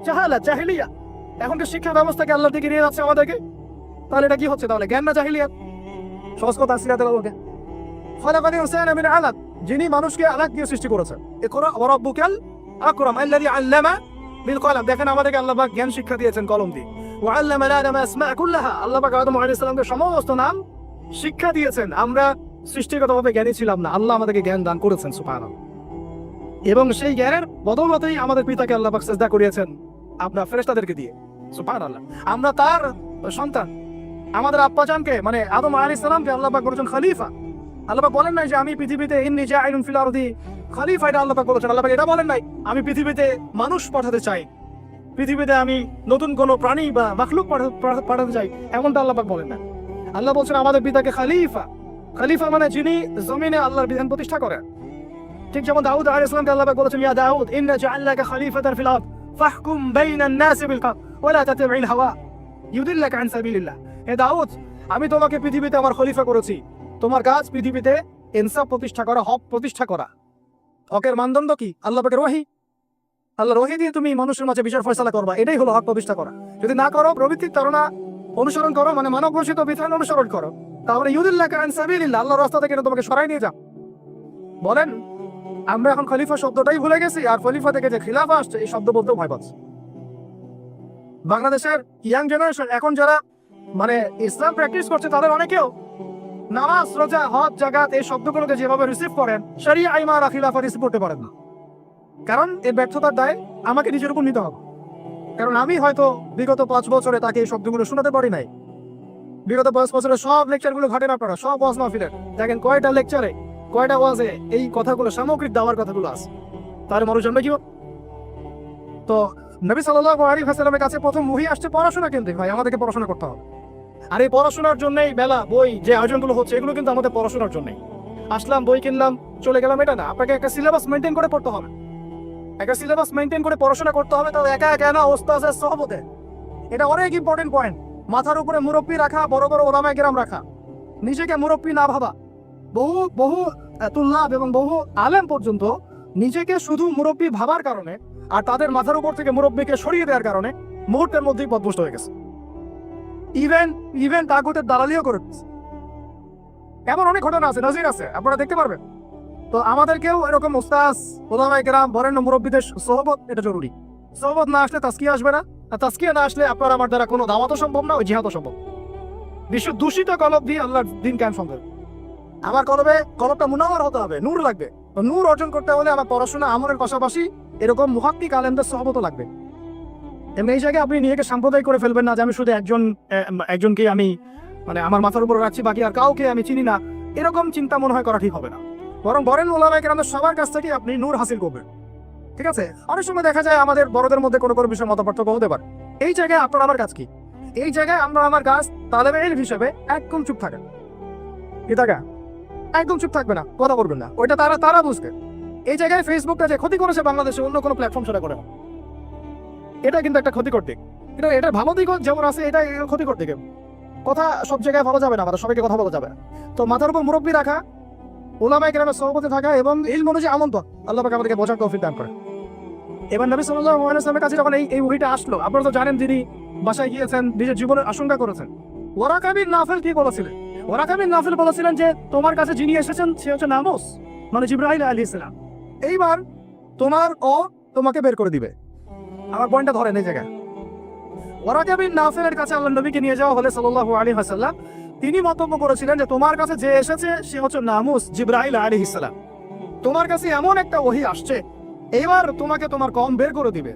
জাহালাত, জাহিলিয়া। এখনকার শিক্ষা ব্যবস্থাকে আল্লাহর দিকে নিয়ে যাচ্ছে আমাদেরকে, তাহলে এটা কি হচ্ছে? তাহলে জ্ঞান না জাহিলিয়াত? সহজ কথা, সিরাতের আলোকে খালাকাল ইনসানা মিন আলাক, যিনি মানুষকে আলাক দিয়ে সৃষ্টি করেছেন। ইকরা ওয়া রাব্বুকাল আকরাম আল্লাযী আল্লামা বিল কলম। দেখেন আমাদেরকে আল্লাহ পাক জ্ঞান শিক্ষা দিয়েছেন কলম দিয়ে। ওয়া আল্লামা আদম আসমা কুল্লাহা, আল্লাহ পাক আদম আলাইহিস সালামকে সমস্ত নাম শিক্ষা দিয়েছেন। আমরা সৃষ্টিগতভাবে জ্ঞানী ছিলাম না, আল্লাহ আমাদেরকে জ্ঞান দান করেছেন, সুবহানাল্লাহ। এবং সেই জ্ঞানের বদৌলতেই আমাদের পিতাকে আল্লাহ পাক সিজদা করিয়েছেন আপনার ফেরেশতাদেরকে দিয়ে, সুবহানাল্লাহ। আমরা তার সন্তান। আমাদের আব্বাজানকে, মানে আদম আলাইহিস সালামকে আল্লাহ পাক বলেছেন খলিফা। আল্লাহ পাক বলেন নাই যে আমি পৃথিবীতে ইন্নী জাইলুন ফিল আরদি খলিফা, এটা আল্লাহ পাক বলেছেন। আল্লাহ পাক এটা বলেন নাই আমি পৃথিবীতে মানুষ পাঠাতে চাই, পৃথিবীতে আমি নতুন কোনো প্রাণী বা মাখলুক পাঠাতে চাই, এমনটা আল্লাহ পাক বলেন না। আল্লাহ বলছেন আমাদের পিতাকে খলিফা। খলিফা মানে যিনি জমিনে আল্লাহর বিধান প্রতিষ্ঠা করেন। ঠিক যেমন দাউদ আলাইহিস সালামকে আল্লাহ পাক বলেছেন ইয়া দাউদ ইন্না জাআলনাকা খলিফাতান ফিল আরদ ফাহকুম বাইনান নাসি বিল হক ওয়া লা তাত্তাবি'ল হাওয়া ইউদিল্লাকা আন সাবিলিল্লাহ। হে দাউদ, আমি তোমাকে পৃথিবীতে আমার খলিফা করেছি, তোমার কাজ পৃথিবীতে ইনসাফ প্রতিষ্ঠা করা, হক প্রতিষ্ঠা করা। হকের মানদণ্ড কি? আল্লাহ পাকের ওহী। আল্লাহর ওহী দিয়ে তুমি মানুষের মাঝে বিচার ফয়সালা করবা, এটাই হলো হক প্রতিষ্ঠা করা। যদি না করো, প্রবৃত্তির ধারণা অনুসরণ করো, মানে মানব রচিত বিধান অনুসরণ করো, তাহলে ইউদিল্লাকা আন সাবিলিল্লাহ, আল্লাহর রাস্তা থেকে তোমাকে সরাই নিয়ে যাও। বলেন আমরা এখন খলিফা শব্দটাই ভুলে গেছি, আর খলিফা থেকে যে খিলাফা আসছে এই শব্দ বলতেও ভয় পাচ্ছে। বাংলাদেশের ইয়াং জেনারেশন এখন যারা মানে ইসলাম প্র্যাকটিস করছে, তাদের অনেকেও নামাজ, রোজা, হজ, জাকাত এই শব্দগুলোকে যেভাবে রিসিভ করেন, শরিয়া, ইমারা, খিলাফা রিসিভ করতে পারেন না। কারণ এর ব্যর্থতার দায় আমাকে নিজের উপর নিতে হবে। কারণ আমি হয়তো বিগত 5 বছরে তাকে এই শব্দগুলো শোনাতে পারি নাই। বিগত 5 বছরে সব লেকচারগুলো ঘটেন আপনারা, সব ওয়াজ মাহফিলের দেখেন কয়টা লেকচারে, কয়টা ওয়াজে এই কথাগুলো, সামগ্রিক দাওয়ার কথাগুলো আছে। তাহলে মানুষ জানবে কি? তো নবী সাল্লাল্লাহু আলাইহি ওয়াসাল্লামের কাছে প্রথম ওহী আসছে পড়াশোনা কেন্দ্রিক। ভাই আমাদেরকে পড়াশোনা করতে হবে। আর এই পড়াশোনার জন্যই মেলা, বই, যে আয়োজনগুলো হচ্ছে, এগুলো কিন্তু আমাদের পড়াশোনার জন্যই। আসলাম, বই কিনলাম, চলে গেলাম, এটা না। আপনাকে একটা সিলেবাস মেনটেন করে পড়তে হবে, একটা সিলেবাস মেনটেন করে পড়াশোনা করতে হবে। তাহলে একা একা না, ওস্তাদের সহবতে। এটা অনেক ইম্পর্টেন্ট পয়েন্ট। মাথার উপরে মুরব্বী রাখা, বড় বড় ওলামায়ে কেরাম রাখা, নিজেকে মুরব্বী না ভাবা। বহু তুল্লাব এবং বহু আলেম পর্যন্ত নিজেকে শুধু মুরব্বী ভাবার কারণে আর তাদের মাথার উপর থেকে মুরব্বীকে সরিয়ে দেওয়ার কারণে মুহূর্তের মধ্যেই পথভ্রষ্ট হয়ে গেছে। ইভেন তাগুতের দালালিও করে দিচ্ছে। এমন অনেক ঘটনা আছে, নজির আছে, আপনারা দেখতে পারবেন। তো আমাদেরকেও এরকম উস্তাজ, ওলামায়ে কেরাম, বরেণ্য মুরব্বীদের সোহবত এটা জরুরি। সোহবত না আসলে তাসকিয়া আসবে না, আর তাসকিয়া না আসলে আপনার আমার দ্বারা কোনো দাওয়াতও সম্ভব না, ওই জিহাদও সম্ভব। বিশ্ব দূষিত কলব দিয়ে আল্লাহর দিন কায়েম সম্ভব। আমার কলবটা মুনাওয়ার হতে হবে, নূর লাগবে। তো নূর অর্জন করতে হলে আমার পড়াশোনা আমলের পাশাপাশি এরকম মুহাক্কিক আলেমদের সোহবতও লাগবে। এমনি এই জায়গায় আপনি নিজেকে সাম্প্রদায়িক করে ফেলবেন না যে আমি শুধু একজনকে আমি মানে আমার মাথার উপর রাখছি, বাকি আর কাউকে আমি চিনি না, এরকম চিন্তা মনে হয় করা ঠিক হবে না। বরং বরেণ্য ওলামায়ে কেরামদের সবার কাছ থেকে আপনি নূর হাসিল করবেন। ঠিক আছে? অনেক সময় দেখা যায় আমাদের বড়দের মধ্যে কোনো বিষয়ে মতপার্থক্য হতে পারে। এই জায়গায় আপনার আমার কাজ কি? এই জায়গায় আমরা আমার কাজ তালেবে ইলম হিসেবে একদম চুপ থাকেন। কি থাকা? একদম চুপ থাকবে না, কথা বলবেন না, ওইটা তারা বুঝবে। এই জায়গায় ফেসবুকটা যে ক্ষতি করেছে বাংলাদেশে, অন্য কোনো প্ল্যাটফর্ম সেটা করে না। এটা কিন্তু একটা ক্ষতিকর দিক। এটা ভালো দিকও যেমন আছে, এটা ক্ষতিকর দিকে। কথা সব জায়গায় বলা যাবে না, আমাদের সবাইকে কথা বলা যাবে না। তো মাথার উপর মুরব্বী রাখা, ওলামায়ে কেরামের সহবতে থাকা এবং ইলম অনুযায়ী আমল করা, আল্লাহ পাক আমাদেরকে বোঝার তৌফিক দান করে। এবার নবী সাল্লাল্লাহু আলাইহি ওয়াসাল্লামের কাছে যখন এই ওহীটা আসলো, আপনারা তো জানেন তিনি বাসায় গিয়েছেন, নিজের জীবনের আশঙ্কা করেছেন। ওয়ারাকা বিন নাফিল কি বলেছিলেন? ওয়ারাকা বিন নাফিল বলেছিলেন যে তোমার কাছে যিনি এসেছেন সে হচ্ছে নামুস, মানে জিবরাইল আলাইহিস সালাম। এইবার তোমাকে বের করে দিবে। আমার পয়েন্টটা ধরেন এই জায়গায়। ওয়ারাকা বিন নাফিলের কাছে আল্লাহর নবীকে নিয়ে যাওয়া হলে সাল্লাল্লাহু আলাইহি ওয়াসাল্লাম, তিনি মন্তব্য করেছিলেন যে তোমার কাছে যে এসেছে সে হচ্ছে নামুস, জিবরাইল আলাইহিস সালাম। তোমার কাছে এমন একটা ওহী আসছে, এইবার তোমাকে তোমার কওম বের করে দিবে।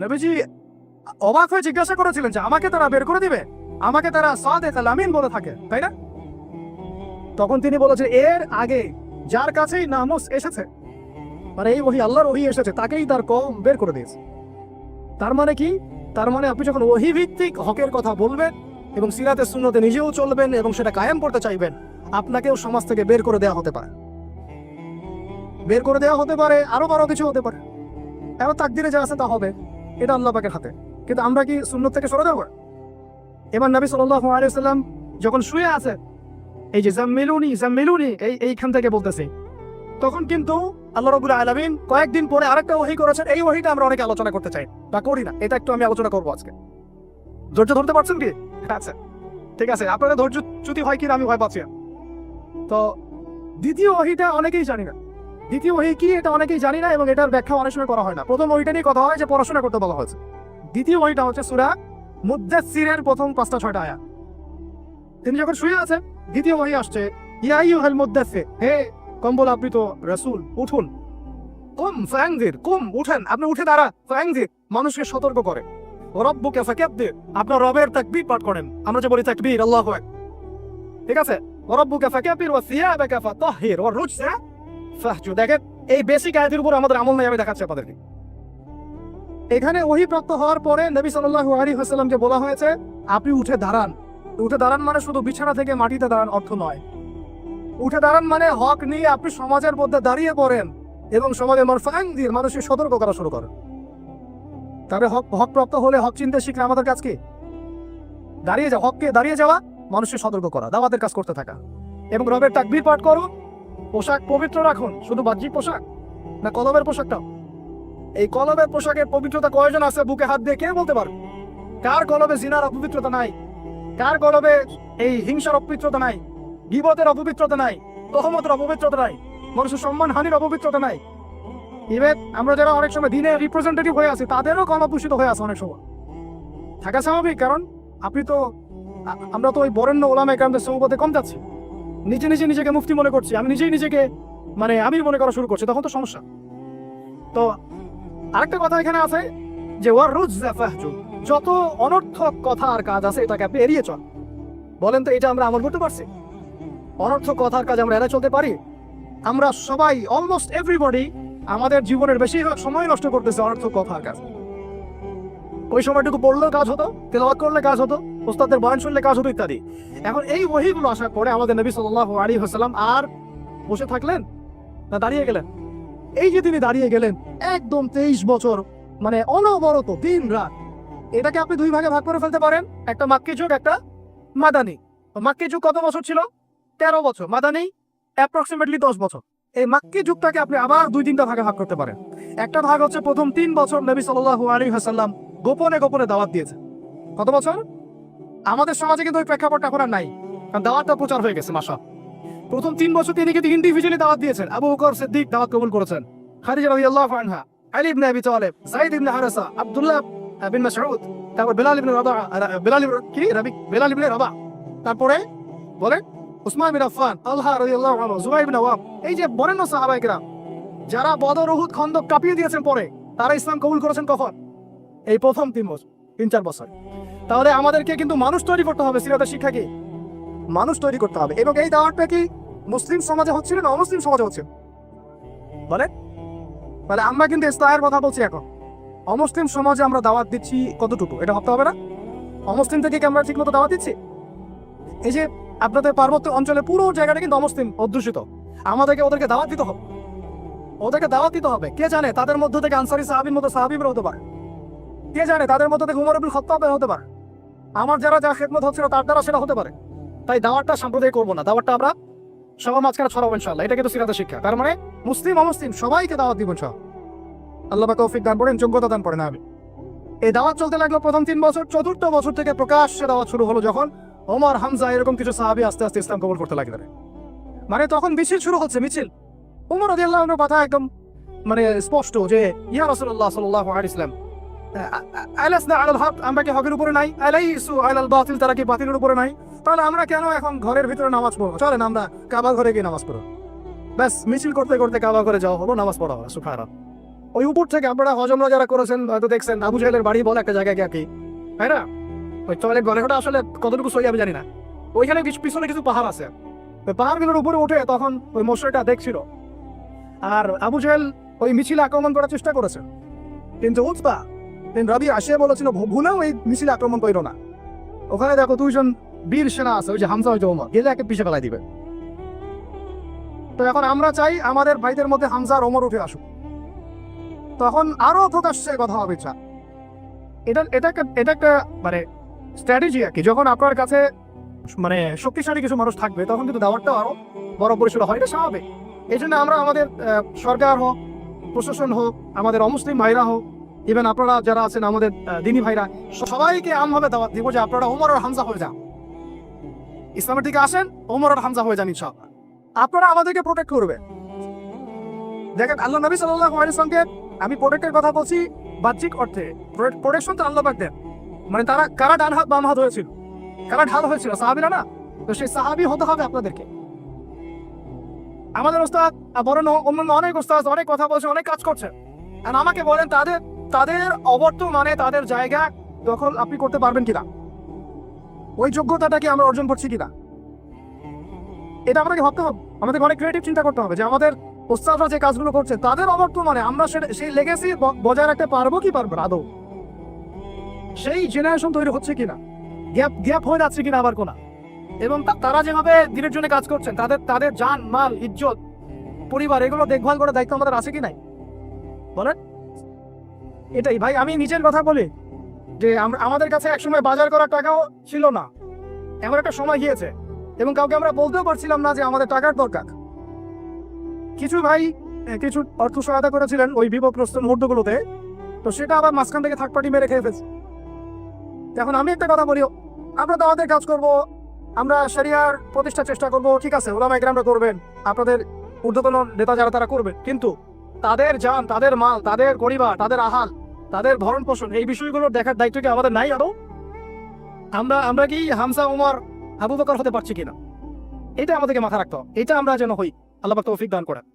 নবীজি অবাক হয়ে জিজ্ঞাসা করেছিলেন যে আমাকে তারা বের করে দিবে? আমাকে তারা সাদিক আল আমিন বলে থাকে, তাই না? তখন তিনি বলেছেন এর আগে যার কাছেই নামুস এসেছে, মানে এই ওহী আল্লাহর ওহী এসেছে, তাকেই তার কওম বের করে দিয়েছে। তার মানে কি? তার মানে আপনি যখন ওহী ভিত্তিক হকের কথা বলবেন এবং সিরাতে সুন্নতে নিজেও চলবেন এবং সেটা কায়েম করতে চাইবেন, আপনাকেও সমাজ থেকে বের করে দেওয়া হতে পারে। বের করে দেওয়া হতে পারে, আরো বড় কিছু হতে পারে। এবার তাকদিরে যা আছে তা হবে, এটা আল্লাহ পাকের হাতে। কিন্তু আমরা কি সুন্নত থেকে সরে যাব? এবার নবী সাল্লাল্লাহু আলাইহি ওয়াসাল্লাম যখন শুয়ে আছে, এই যে জাম্মিলুনি এইখান থেকে বলতেছে, তখন কিন্তু আল্লাহ রাব্বুল আলামিন কয়েকদিন পরে আরেকটা ওহী করেছেন। এই ওহীটা আমরা অনেকে আলোচনা করতে চাই বা করি না, এটা একটু আমি আলোচনা করবো আজকে। ধৈর্য ধরতে পারছেন কি? আচ্ছা ঠিক আছে, আপনাদের ধৈর্য চ্যুতি হয় কিনা আমি ভয় পাচ্ছি। তো দ্বিতীয় ওহীটা অনেকেই জানি না। দ্বিতীয় ওহী কি এটা অনেকেই জানি না এবং এটার ব্যাখ্যা অনেক সময় করা হয় না। প্রথম ওহীটা নিয়ে কথা হয় যে পড়াশোনা করতে বলা হয়েছে। দ্বিতীয় ওহীটা হচ্ছে সূরা মুদ্দাসসিরের প্রথম 5-6টা আয়াত। তিনি যখন শুয়ে আছেন, দ্বিতীয় ওহী আসছে, ইয়া আইয়ুহাল মুদ্দাসসির, হে কম্বল আবৃত রাসূল, উঠুন। কুম ফাআনজির, উঠেন, আপনি উঠে দাঁড়ান। ফাআনজির, মানুষকে সতর্ক করে। রব্বুকা ফাকাব্বির, আপনার রবের তাকবীর পাঠ করেন। আমরা যে বলি তাকবীর, আল্লাহু আকবার, ঠিক আছে? রব্বুকা ফাকাব্বির ওয়া সিয়াবাকা ফাতাহহির ওয়া রুজসা ফাহজুর। দেখেন এই বেসিক আয়াতের উপর আমাদের আমল নাই, আমি দেখাচ্ছি আপনাদেরকে। এখানে ওহী প্রাপ্ত হওয়ার পরে নবী সাল্লাল্লাহু আলাইহি ওয়াসাল্লামকে বলা হয়েছে আপনি উঠে দাঁড়ান। উঠে দাঁড়ান মানে শুধু বিছানা থেকে মাটিতে দাঁড়ান অর্থ নয়। উঠে দাঁড়ান মানে হক নিয়ে আপনি সমাজের মধ্যে দাঁড়িয়ে পড়েন এবং সমাজের মানুষকে সতর্ক করা শুরু করেন। তবে হক প্রাপ্ত হলে হক চিনতে শিখলে আমাদের কাজ কি? দাঁড়িয়ে যাওয়া, মানুষকে সতর্ক করা, দাওয়াতের কাজ করতে থাকা এবং রবের তাকবীর পাঠ করুন। পোশাক পবিত্র রাখুন, শুধু বাহ্যিক পোশাক না, কলবের পোশাকটা। এই কলবের পোশাকের পবিত্রতা কয়জন আছে বুকে হাত দিয়ে কে বলতে পারবে? কার কলবে জিনার অপবিত্রতা নাই? কার কলবে এই হিংসার অপবিত্রতা নাই? গীবতের অপবিত্রতা নাই? তহমতের অপবিত্রতা নাই? মানুষের সম্মান হানির অপবিত্রতা নাই? ইভেন আমরা যারা অনেক সময় দিনের রিপ্রেজেন্টেটিভ হয়ে আছি, তাদেরও কলব দূষিত হয়ে আছে অনেক সময়। থাকা স্বাভাবিক, কারণ আমরা তো ওই বরেণ্য ওলামায়ে কেরামদের সোহবতে কম যাচ্ছি। নিজেকে মুফতি মনে করছি, আমি নিজেকে আমি মনে করা শুরু করছি, তখন তো সমস্যা। তো আরেকটা কথা এখানে আছে যে ওয়ার রুজসা ফাহজুর, যত অনর্থক কথা আর কাজ আছে এটাকে আপনি এড়িয়ে চল। বলেন তো এটা আমরা আমল করতে পারছি? অনর্থক কথার কাজ আমরা এড়িয়ে চলতে পারি? আমরা সবাই, অলমোস্ট এভরিবডি, আমাদের জীবনের বেশিরভাগ সময় নষ্ট করতেছে অনর্থক কথার কাজ। ওই সময়টুকু পড়লেও কাজ হতো, তেলাওয়াত করলে কাজ হতো, ওস্তাদের বয়ান শুনলে কাজ হতো ইত্যাদি। এখন এই ওহীগুলো আসার পরে আমাদের নবী সাল্লাল্লাহু আলাইহি ওয়াসাল্লাম আর বসে থাকলেন না, দাঁড়িয়ে গেলেন। এই যে তিনি দাঁড়িয়ে গেলেন একদম 23 বছর, মানে অনবরত দিন রাত, এটাকে আপনি দুই ভাগে ভাগ করে ফেলতে পারেন, একটা মাক্কি যুগ, একটা মাদানী। মাক্কি যুগ কত বছর ছিল? 13 বছর। মাদানী অ্যাপ্রক্সিমেটলি 10 বছর। এই মাক্কি যুগটাকে আপনি আবার 2-3টা ভাগে ভাগ করতে পারেন। একটা ভাগ হচ্ছে প্রথম 3 বছর নবী সাল্লাল্লাহু আলাইহি ওয়াসাল্লাম গোপনে গোপনে দাওয়াত দিয়েছে। কত বছর? আমাদের সমাজে কিন্তু ওই প্রেক্ষাপটটা এখন আর নাই, কারণ দাওয়াতটা প্রচার হয়ে গেছে মাশা। প্রথম 3 বছর তিনি কিন্তু ইন্ডিভিজুয়ালি দাওয়াত দিয়েছেন। আবু বকর সিদ্দিক দাওয়াত কবুল করেছেন, খাদিজা রাদিয়াল্লাহু আনহা, আলী ইবনে আবি তালিব, যায়েদ ইবনে হারেসা, আব্দুল্লাহ বিন মাসউদ, তারপর বেলাল ইবনে রাবাহ, তারপরে বলে উসমান বিন আফফান, তালহা রাদিয়াল্লাহু আনহু, জুবাইর বিন আওয়াম। এই যে বরেণ্য সাহাবায়ে কেরাম যারা বদর, উহুদ, খন্দক কাঁপিয়ে দিয়েছেন পরে, তারা ইসলাম কবুল করেছেন কখন? এই প্রথম 3-4 বছর। তাহলে আমাদেরকে কিন্তু মানুষ তৈরি করতে হবে। সিরাতের শিক্ষা কি? মানুষ তৈরি করতে হবে। এবং এই দাওয়াতটা কি মুসলিম সমাজে হচ্ছিল না অমুসলিম সমাজে হচ্ছে? বলে মানে আমরা কিন্তু ইসলামের কথা বলছি এখন। অমুসলিম সমাজে আমরা দাওয়াত দিচ্ছি কতটুকু, এটা ভাবতে হবে না? অমুসলিম থেকে কি আমরা ঠিক মতো দাওয়াত দিচ্ছি? এই যে আপনাদের পার্বত্য অঞ্চলে পুরো জায়গাটা কিন্তু অমুসলিম অধ্যুষিত, আমাদেরকে ওদেরকে দাওয়াত দিতে হবে। ওদেরকে দাওয়াত দিতে হবে। কে জানে তাদের মধ্য থেকে আনসারী সাহাবীর মতো সাহাবীরা হতে পারে, কে জানে তাদের মধ্য থেকে উমর ইবনে খাত্তাব হতে পারে, আমার যারা যা খেদমত হচ্ছিল তার দ্বারা সেটা হতে পারে। তাই দাওয়াতটা সাম্প্রদায়িক করবো না, দাওয়াতটা আমরা সবার মাঝখানে ছড়াবো ইনশাআল্লাহ। এটা কিন্তু সিরাতের শিক্ষা। তার মানে মুসলিম অমুসলিম সবাইকে দাওয়াত দিব ইনশাআল্লাহ। আল্লাহ পাক তৌফিক দান করেন, যোগ্যতা দান করেন। আমি এই দাওয়াত চলতে লাগলো প্রথম 3 বছর। 4র্থ বছর থেকে প্রকাশ্যে দাওয়াত শুরু হলো, যখন ওমর, হামজা এরকম কিছু সাহাবী আস্তে আস্তে ইসলাম কবুল করতে লাগলেন। মানে তখন মিছিল শুরু হচ্ছে। মিছিল ওমর রাদিয়াল্লাহু আনহুর কথা একদম মানে স্পষ্ট যে ইয়া রাসূলুল্লাহ সাল্লাল্লাহু আলাইহি ওয়াসাল্লাম, আলাসনা আলাল হক, আমরা কি হকের উপরে নাই? আলাইসু আলাল বাতিল, তারা কি বাতিলের উপরে নাই? তাহলে আমরা কেন এখন ঘরের ভিতরে নামাজ পড়বো? চলেন আমরা কাবা ঘরে গিয়ে নামাজ পড়বো। ব্যাস মিছিল করতে করতে কাবা ঘরে যাওয়া হলো, নামাজ পড়া হলো। সুবহানাল্লাহ। ওই উপর থেকে আপনারা হজমরা যারা করেছেন হয়তো দেখছেন, আবু জাহেলের বাড়ি বলে একটা জায়গায় কি, তাই না? ওই টয়লেট ঘরে, ওটা আসলে কতটুকু সই আমি জানি না। ওইখানে পিছনে কিছু পাহাড় আছে, ওই পাহাড়গুলোর উপরে উঠে তখন ওই মশাইটা দেখছিল। আর আবু জাহেল ওই মিছিলে আক্রমণ করার চেষ্টা করেছে, কিন্তু উতবা বিন রাবিআ আসে বলেছিল ভুলেও এই মিছিলে আক্রমণ করো না। ওখানে দেখো 2জন বীর সেনা আছে, ওই যে হামজা, ওই যে ওমর, গেলে একে পিছে ফেলাই দিবে। তো এখন আমরা চাই আমাদের ভাইদের মধ্যে হামজা আর ওমর উঠে আসুক, তখন আরো প্রকাশ্যে কথা হবে। এটা একটা মানে স্ট্র্যাটেজি আর কি। যখন আপনার কাছে মানে শক্তিশালী কিছু মানুষ থাকবে, তখন কিন্তু দাওয়াতটা আরো বড় পরিসরে হয়, এটা স্বাভাবিক। এই জন্য আমরা আমাদের সরকার হোক, প্রশাসন হোক, আমাদের অমুসলিম ভাইরা হোক, ইভেন আপনারা যারা আছেন আমাদের দিনী ভাইরা, সবাইকে আমভাবে দাওয়াত দিব যে আপনারা ওমর আর হামজা হয়ে যান, ইসলামের দিকে আসেন, ওমর আর হামজা হয়ে যান ইনশাআল্লাহ। আপনারা আমাদেরকে প্রোটেক্ট করবে। দেখেন আল্লাহ নবী সাল্লাল্লাহু আলাইহি ওয়াসাল্লামকে আমি প্রোটেক্টের কথা বলছি বাহ্যিক অর্থে। প্রোটেকশন তো আল্লাহ পাক দেন। মানে তারা কারা ডান হাত বাম হাত হয়েছিল, কারা ঢাল হয়েছিল? সাহাবীরা না? তো সেই সাহাবী হতে হবে আপনাদেরকে। আমাদের ওস্তাদ বরং অন্যান্য অনেক ওস্তাদ অনেক কথা বলছে, অনেক কাজ করছে, আর আমাকে বলেন তাদের অবর্তমানে তাদের জায়গা দখল আপনি করতে পারবেন কিনা, ওই যোগ্যতাটাকে আমরা অর্জন করছি কিনা, এটা আমাদেরকে ভাবতে হবে। আমাদেরকে অনেক ক্রিয়েটিভ চিন্তা করতে হবে যে আমাদের ওস্তাদরা যে কাজগুলো করছে তাদের অবর্তমানে আমরা সেই লেগেসি বজায় রাখতে পারবো কি পারবো আদৌ, সেই জেনারেশন তৈরি হচ্ছে কিনা, গ্যাপ হয়ে যাচ্ছে কিনা আবার কোনা। এবং তারা যেভাবে দিনের জন্য কাজ করছেন, তাদের জান মাল ইজ্জত পরিবার এগুলো দেখভাল করার দায়িত্ব আমাদের আছে কি নাই বলেন? এটাই ভাই, আমি নিজের কথা বলি যে আমাদের কাছে একসময় বাজার করার টাকাও ছিল না, এমন একটা সময় গিয়েছে, এবং কাউকে আমরা বলতেও পারছিলাম না যে আমাদের টাকার দরকার। কিছু ভাই কিছু অর্থ সহায়তা করেছিলেন ওই বিপদগ্রস্ত মুহূর্তগুলোতে, তো সেটা আবার মাঝখান থেকে থার্ড পার্টি মেরে খেয়ে ফেলছে। এখন আমি একটা কথা বলি, আমরা তো আমাদের কাজ করবো, আমরা শরিয়ার প্রতিষ্ঠার চেষ্টা করবো, ঠিক আছে, ওলামা ইকরামরা করবেন, আপনাদের ঊর্ধ্বতন নেতা যারা তারা করবেন, কিন্তু তাদের জান, তাদের মাল, তাদের পরিবার, তাদের আহাল, তাদের ভরণ পোষণ, এই বিষয়গুলোর দেখার দায়িত্ব কি আমাদের নাই আদৌ? আমরা কি হামজা, ওমর, আবু বকর হতে পারছি কিনা, এটা আমাদেরকে মাথা রাখতে হবে। এটা আমরা যেন হই, আল্লাহ পাক তৌফিক দান করেন।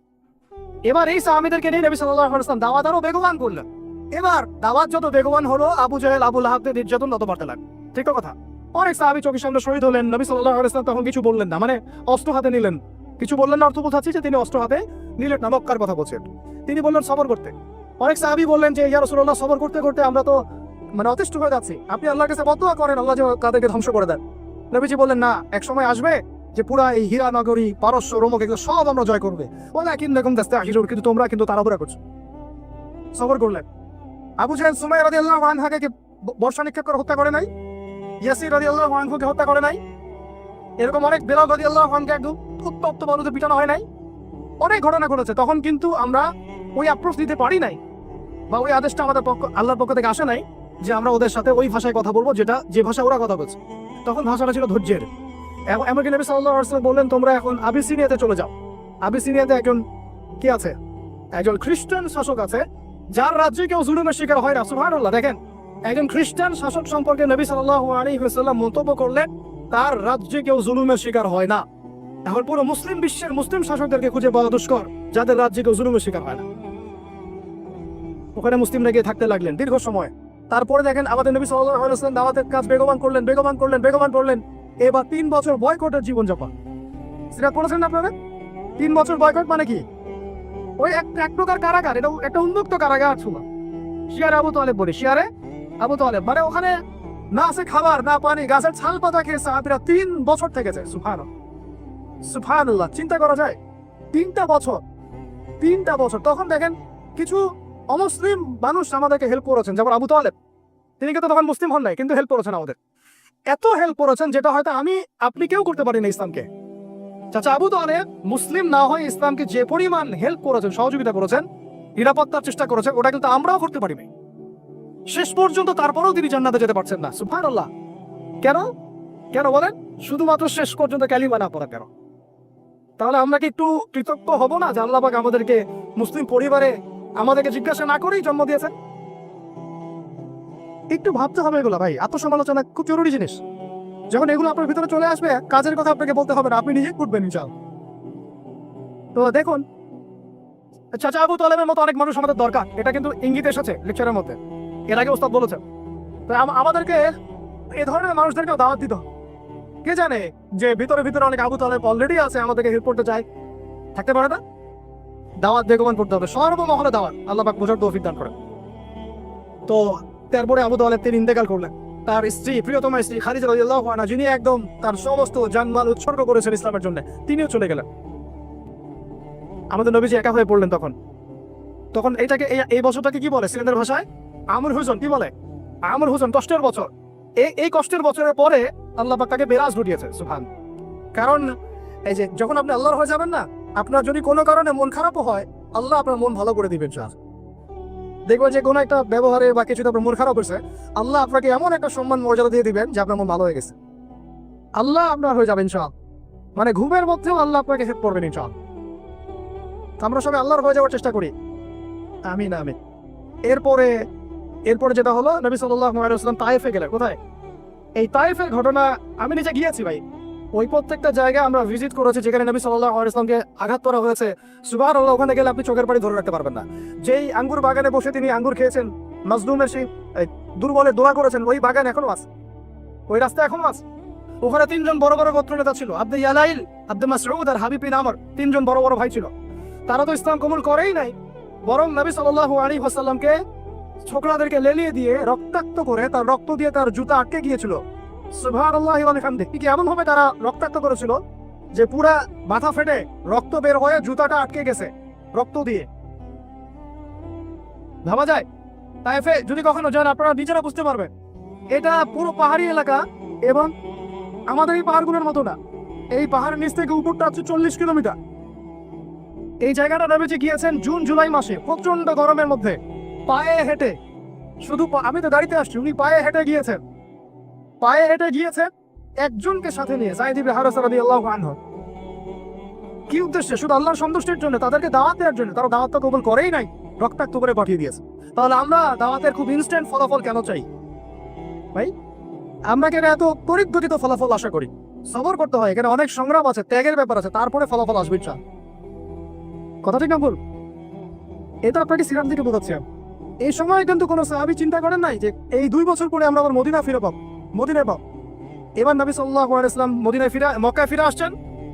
এবার এই সাহাবীদেরকে নিয়ে নবী সাল্লাল্লাহু আলাইহি ওয়াসাল্লাম দাওয়াত আরো বেগবান করলেন। এবার দাওয়াত যত বেগবান হলো, আবু জাহেল, আবু লাহাবদের নির্যাতন তত বাড়তে লাগলো। ঠিক কথা। অনেক সাহাবী চোখের সামনে শহীদ হলেন, নবী সাল্লাল্লাহু আলাইহি ওয়াসাল্লাম তখন কিছু বললেন না, মানে অস্ত্র হাতে নিলেন, কিছু বললেন না। অর্থ বোঝাচ্ছি যে তিনি অস্ত্র হাতে নিলেন না, মক্কার কথা বলছেন। তিনি বললেন সবর করতে। অনেক সাহাবী বললেন যে ইয়া রাসূলুল্লাহ, সবর করতে করতে আমরা তো মানে অতিষ্ঠ হয়ে যাচ্ছি, আপনি আল্লাহর কাছে বদদুয়া করেন আল্লাহ যেন তাদেরকে ধ্বংস করে দেন। নবীজি বললেন না, এক সময় আসবে যে পুরা এই হীরা নগরী, পারস্য, রোমক এগুলো সব আমরা জয় করবে, ওয়ালাকিন লাকুম তাস্তাহিজুন, কিন্তু তোমরা কিন্তু তাড়াহুড়া করছো। সবর করলেন। আবু জাহেল সুমাইয়া রাদিয়াল্লাহু আনহাকে কি বর্ষা নিক্ষেপ করে হত্যা করে নাই? ইয়াসির রাদিয়াল্লাহু আনহুকে হত্যা করে নাই? এরকম অনেক বেলাল রাদিয়াল্লাহু আনহুকে একদম উত্তপ্ত বালুতে পিটানো হয় নাই? অনেক ঘটনা ঘটেছে, তখন কিন্তু আমরা ওই অ্যাপ্রোচ দিতে পারি নাই, বা ওই আদেশটা আমাদের আল্লাহর পক্ষ থেকে আসে নাই যে আমরা ওদের সাথে ওই ভাষায় কথা বলবো যে ভাষা ওরা কথা বলছে। তখন ভাষাটা ছিল ধৈর্যের। এমনকি নবী সাল্লাল্লাহু আলাইহি ওয়াসাল্লাম বললেন, তোমরা এখন আবিসিনিয়াতে চলে যাও। আবিসিনিয়াতে একজন কি আছে, একজন খ্রিস্টান শাসক আছে, যার রাজ্যে কেউ জুলুমের শিকার হয় না। সুবহানাল্লাহ। দেখেন, একজন খ্রিস্টান শাসক সম্পর্কে নবী সাল্লাল্লাহু আলাইহি ওয়াসাল্লাম মন্তব্য করলেন, তার রাজ্যে কেউ জুলুমের শিকার হয় না। এখন পুরো মুসলিম বিশ্বের মুসলিম শাসকদেরকে খুঁজে পাওয়া দুষ্কর যাদের রাজ্যে কেউ জুলুমের শিকার হয় না। ওখানে মুসলিমরা গিয়ে থাকতে লাগলেন দীর্ঘ সময়। তারপরে দেখেন আমাদের নবী সাল্লাল্লাহু আলাইহি ওয়াসাল্লাম দাওয়াতের কাজ বেগবান করলেন। এবার 3 বছর বয়কটের জীবনযাপন। সেটা করেছেন না আপনারা? 3 বছর বয়কট মানে কি? ওই এক প্রকার কারাগার, এটা একটা উন্মুক্ত কারাগার ছিল। শিয়ারে আবু তালেব বলি, শিয়ারে আবু তালেব, মানে ওখানে না আছে খাবার না পানি, গাছের ছাল পাতা খেয়ে সাহাবীরা 3 বছর থেকেছে। সুবহানাল্লাহ, চিন্তা করা যায়। 3টা বছর। তখন দেখেন কিছু অমুসলিম মানুষ আমাদেরকে হেল্প করেছেন, যেমন আবু তালেব। তিনি কিন্তু তখন মুসলিম হন নাই, কিন্তু হেল্প করেছেন আমাদের। এত হেল্প করেছেন যেটা হয়তো আপনি কেউ করতে পারি না ইসলামকে। চাচা আবু তালেব মুসলিম না হয়ে ইসলামকে যে পরিমাণ হেল্প করেছেন, সহযোগিতা করেছেন, নিরাপত্তার চেষ্টা করেছেন, ওটা কিন্তু আমরাও করতে পারি না শেষ পর্যন্ত। তারপরেও তিনি জান্নাতে যেতে পারছেন না। সুবহানাল্লাহ। কেন বলেন? শুধুমাত্র শেষ পর্যন্ত কালিমা না পড়া। কেন? তাহলে আমরা কি একটু কৃতজ্ঞ হব না যে আল্লাহ পাক আমাদেরকে মুসলিম পরিবারে আমাদেরকে জিজ্ঞাসা না করেই জন্ম দিয়েছেন? একটু ভাবতে হবে এগুলো ভাই। আত্মসমালোচনা খুব জরুরি জিনিস। যখন এগুলো আপনার ভিতরে চলে আসবে, কাজের কথা আপনাকে বলতে হবে না, আপনি নিজেই করবেন ইনশাআল্লাহ। তো দেখুন, চাচা আবু তালেবের মতো অনেক মানুষ আমাদের দরকার, এটা কিন্তু ইঙ্গিত এসেছে লেকচারের মধ্যে, এর আগে ওস্তাদ বলেছেন। তো আমাদেরকে এই ধরনের মানুষদেরকেও দাওয়াত দিতে হবে। কে জানে যে ভিতরে অনেক আবু তালেব অলরেডি আছে, আমাদেরকে হেল্প করতে চায়, থাকতে পারে না। দাওয়াত বেগবান করতে হবে, সর্বমহলে দাওয়াত। আল্লাহ পাক বোঝার তৌফিক দান করেন। তো তারপরে আবু তালেব তিনি ইন্তেকাল করলেন। তার স্ত্রী, প্রিয়তমা স্ত্রী খাদিজা রাদিয়াল্লাহু আনহা, যিনি একদম তার সমস্ত জানমাল উৎসর্গ করেছেন ইসলামের জন্য, তিনিও চলে গেলেন। আমাদের নবীজি একা হয়ে পড়লেন। তখন এই বছরটাকে কি বলে সিলেটের ভাষায়? আমর হুজন। কি বলে? আমর হুজন, কষ্টের বছর। এই কষ্টের বছরের পরে আল্লাহ পাক তাকে বেরাজ ঘটিয়েছে। সুবহান। কারণ এই যে যখন আপনি আল্লাহর হয়ে যাবেন না, আপনার যদি কোনো কারণে মন খারাপও হয়, আল্লাহ আপনার মন ভালো করে দিবেন। দেখবেন যে কোনো একটা ব্যবহারে বা কিছুতে আপনার মন খারাপ হয়েছে, আল্লাহ আপনাকে এমন একটা সম্মান মর্যাদা দিয়ে দিবেন যে আপনার মন ভালো হয়ে গেছে। আল্লাহ আপনার হয়ে যাবেন ইনশাআল্লাহ। মানে ঘুমের মধ্যেও আল্লাহ আপনাকে হেল্প করবেন ইনশাআল্লাহ। আমরা সবাই আল্লাহর হয়ে যাওয়ার চেষ্টা করি। আমিন। এরপরে যেটা হলো, নবী সাল্লাল্লাহু আলাইহি ওয়াসাল্লাম তায়েফে গেলেন। কোথায়? এই তায়েফের ঘটনা আমি নিজে গিয়েছি ভাই। ওই প্রত্যেকটা জায়গায় আমরা ভিজিট করেছি যেখানে নবী সাল্লাল্লাহু আলাইহি ওয়াসাল্লামকে আঘাত করা হয়েছে। সুবহানাল্লাহ, ওখানে গেলে আপনি চোখের পানি ধরে রাখতে পারবেন না। যেই আঙ্গুর বাগানে বসে তিনি আঙ্গুর খেয়েছেন, মাজলুমের সেই দুর্বলের দোয়া করেছেন, ওই বাগান এখনো আছে, ওই রাস্তা এখনো আছে। ওখানে 3 জন বড় বড় গোত্র নেতা ছিল, আব্দুল ইয়ালাইল, আব্দুল মাসউদ আর হাবিব বিন আমর। 3 জন বড় বড় ভাই ছিল। তারা তো ইসলাম কবুল করেই নাই, বরং নবী সাল্লাল্লাহু আলাইহি ওয়াসাল্লামকে ছোকরাদেরকে লেলিয়ে দিয়ে রক্তাক্ত করে, তার রক্ত দিয়ে তার জুতা আটকে গিয়েছিল। সুবহানাল্লাহি ওয়া বিহামদিহি। কি এমন ভাবে তারা রক্তাক্ত করেছিল যে পুরা মাথা ফেটে রক্ত বের হয়ে জুতাটা আটকে গেছে রক্ত দিয়ে। ভাবা যায়? তাইফে যদি কখনো যান আপনারা নিজেরা বুঝতে পারবেন। এটা পুরো পাহাড়ি এলাকা, এবং আমাদের এই পাহাড়গুলোর মতো না। এই পাহাড়ের নিচ থেকে উপরটা হচ্ছে 40 কিলোমিটার। এই জায়গাটা নবীজি গিয়েছেন জুন জুলাই মাসে, প্রচন্ড গরমের মধ্যে, পায়ে হেঁটে। শুধু আমি তো গাড়িতে আসছি, উনি পায়ে হেঁটে গিয়েছেন। একজনকে সাথে নিয়ে, যায়েদ ইবনে হারেসা রাদিয়াল্লাহু আনহু। কি উদ্দেশ্যে? শুধু আল্লাহর সন্তুষ্টির জন্য, তাদেরকে দাওয়াত দেওয়ার জন্য। তারা দাওয়াতটা কবুল করেই নাই, রক্তাক্ত করে পাঠিয়ে দিয়েছে। তাহলে আমরা দাওয়াতের খুব ইনস্ট্যান্ট ফলাফল কেন চাই ভাই? আমরা কেন এত তড়িৎ গতিত ফলাফল আশা করি? সবর করতে হয়, এখানে অনেক সংগ্রাম আছে, ত্যাগের ব্যাপার আছে, তারপরে ফলাফল আসবে ইনশাআল্লাহ। কথা ঠিক না ভুল? এটা আপনাকে সিরাত থেকে বোঝাচ্ছি। এই সময় কিন্তু কোনো সাহাবী চিন্তা করেন নাই যে এই 2 বছর পরে আমরা আবার মদিনায় পাবো। এবার নবী সাল্লাল্লাহু আলাইহি ওয়াসাল্লাম মক্কায় ফিরে আসছেন।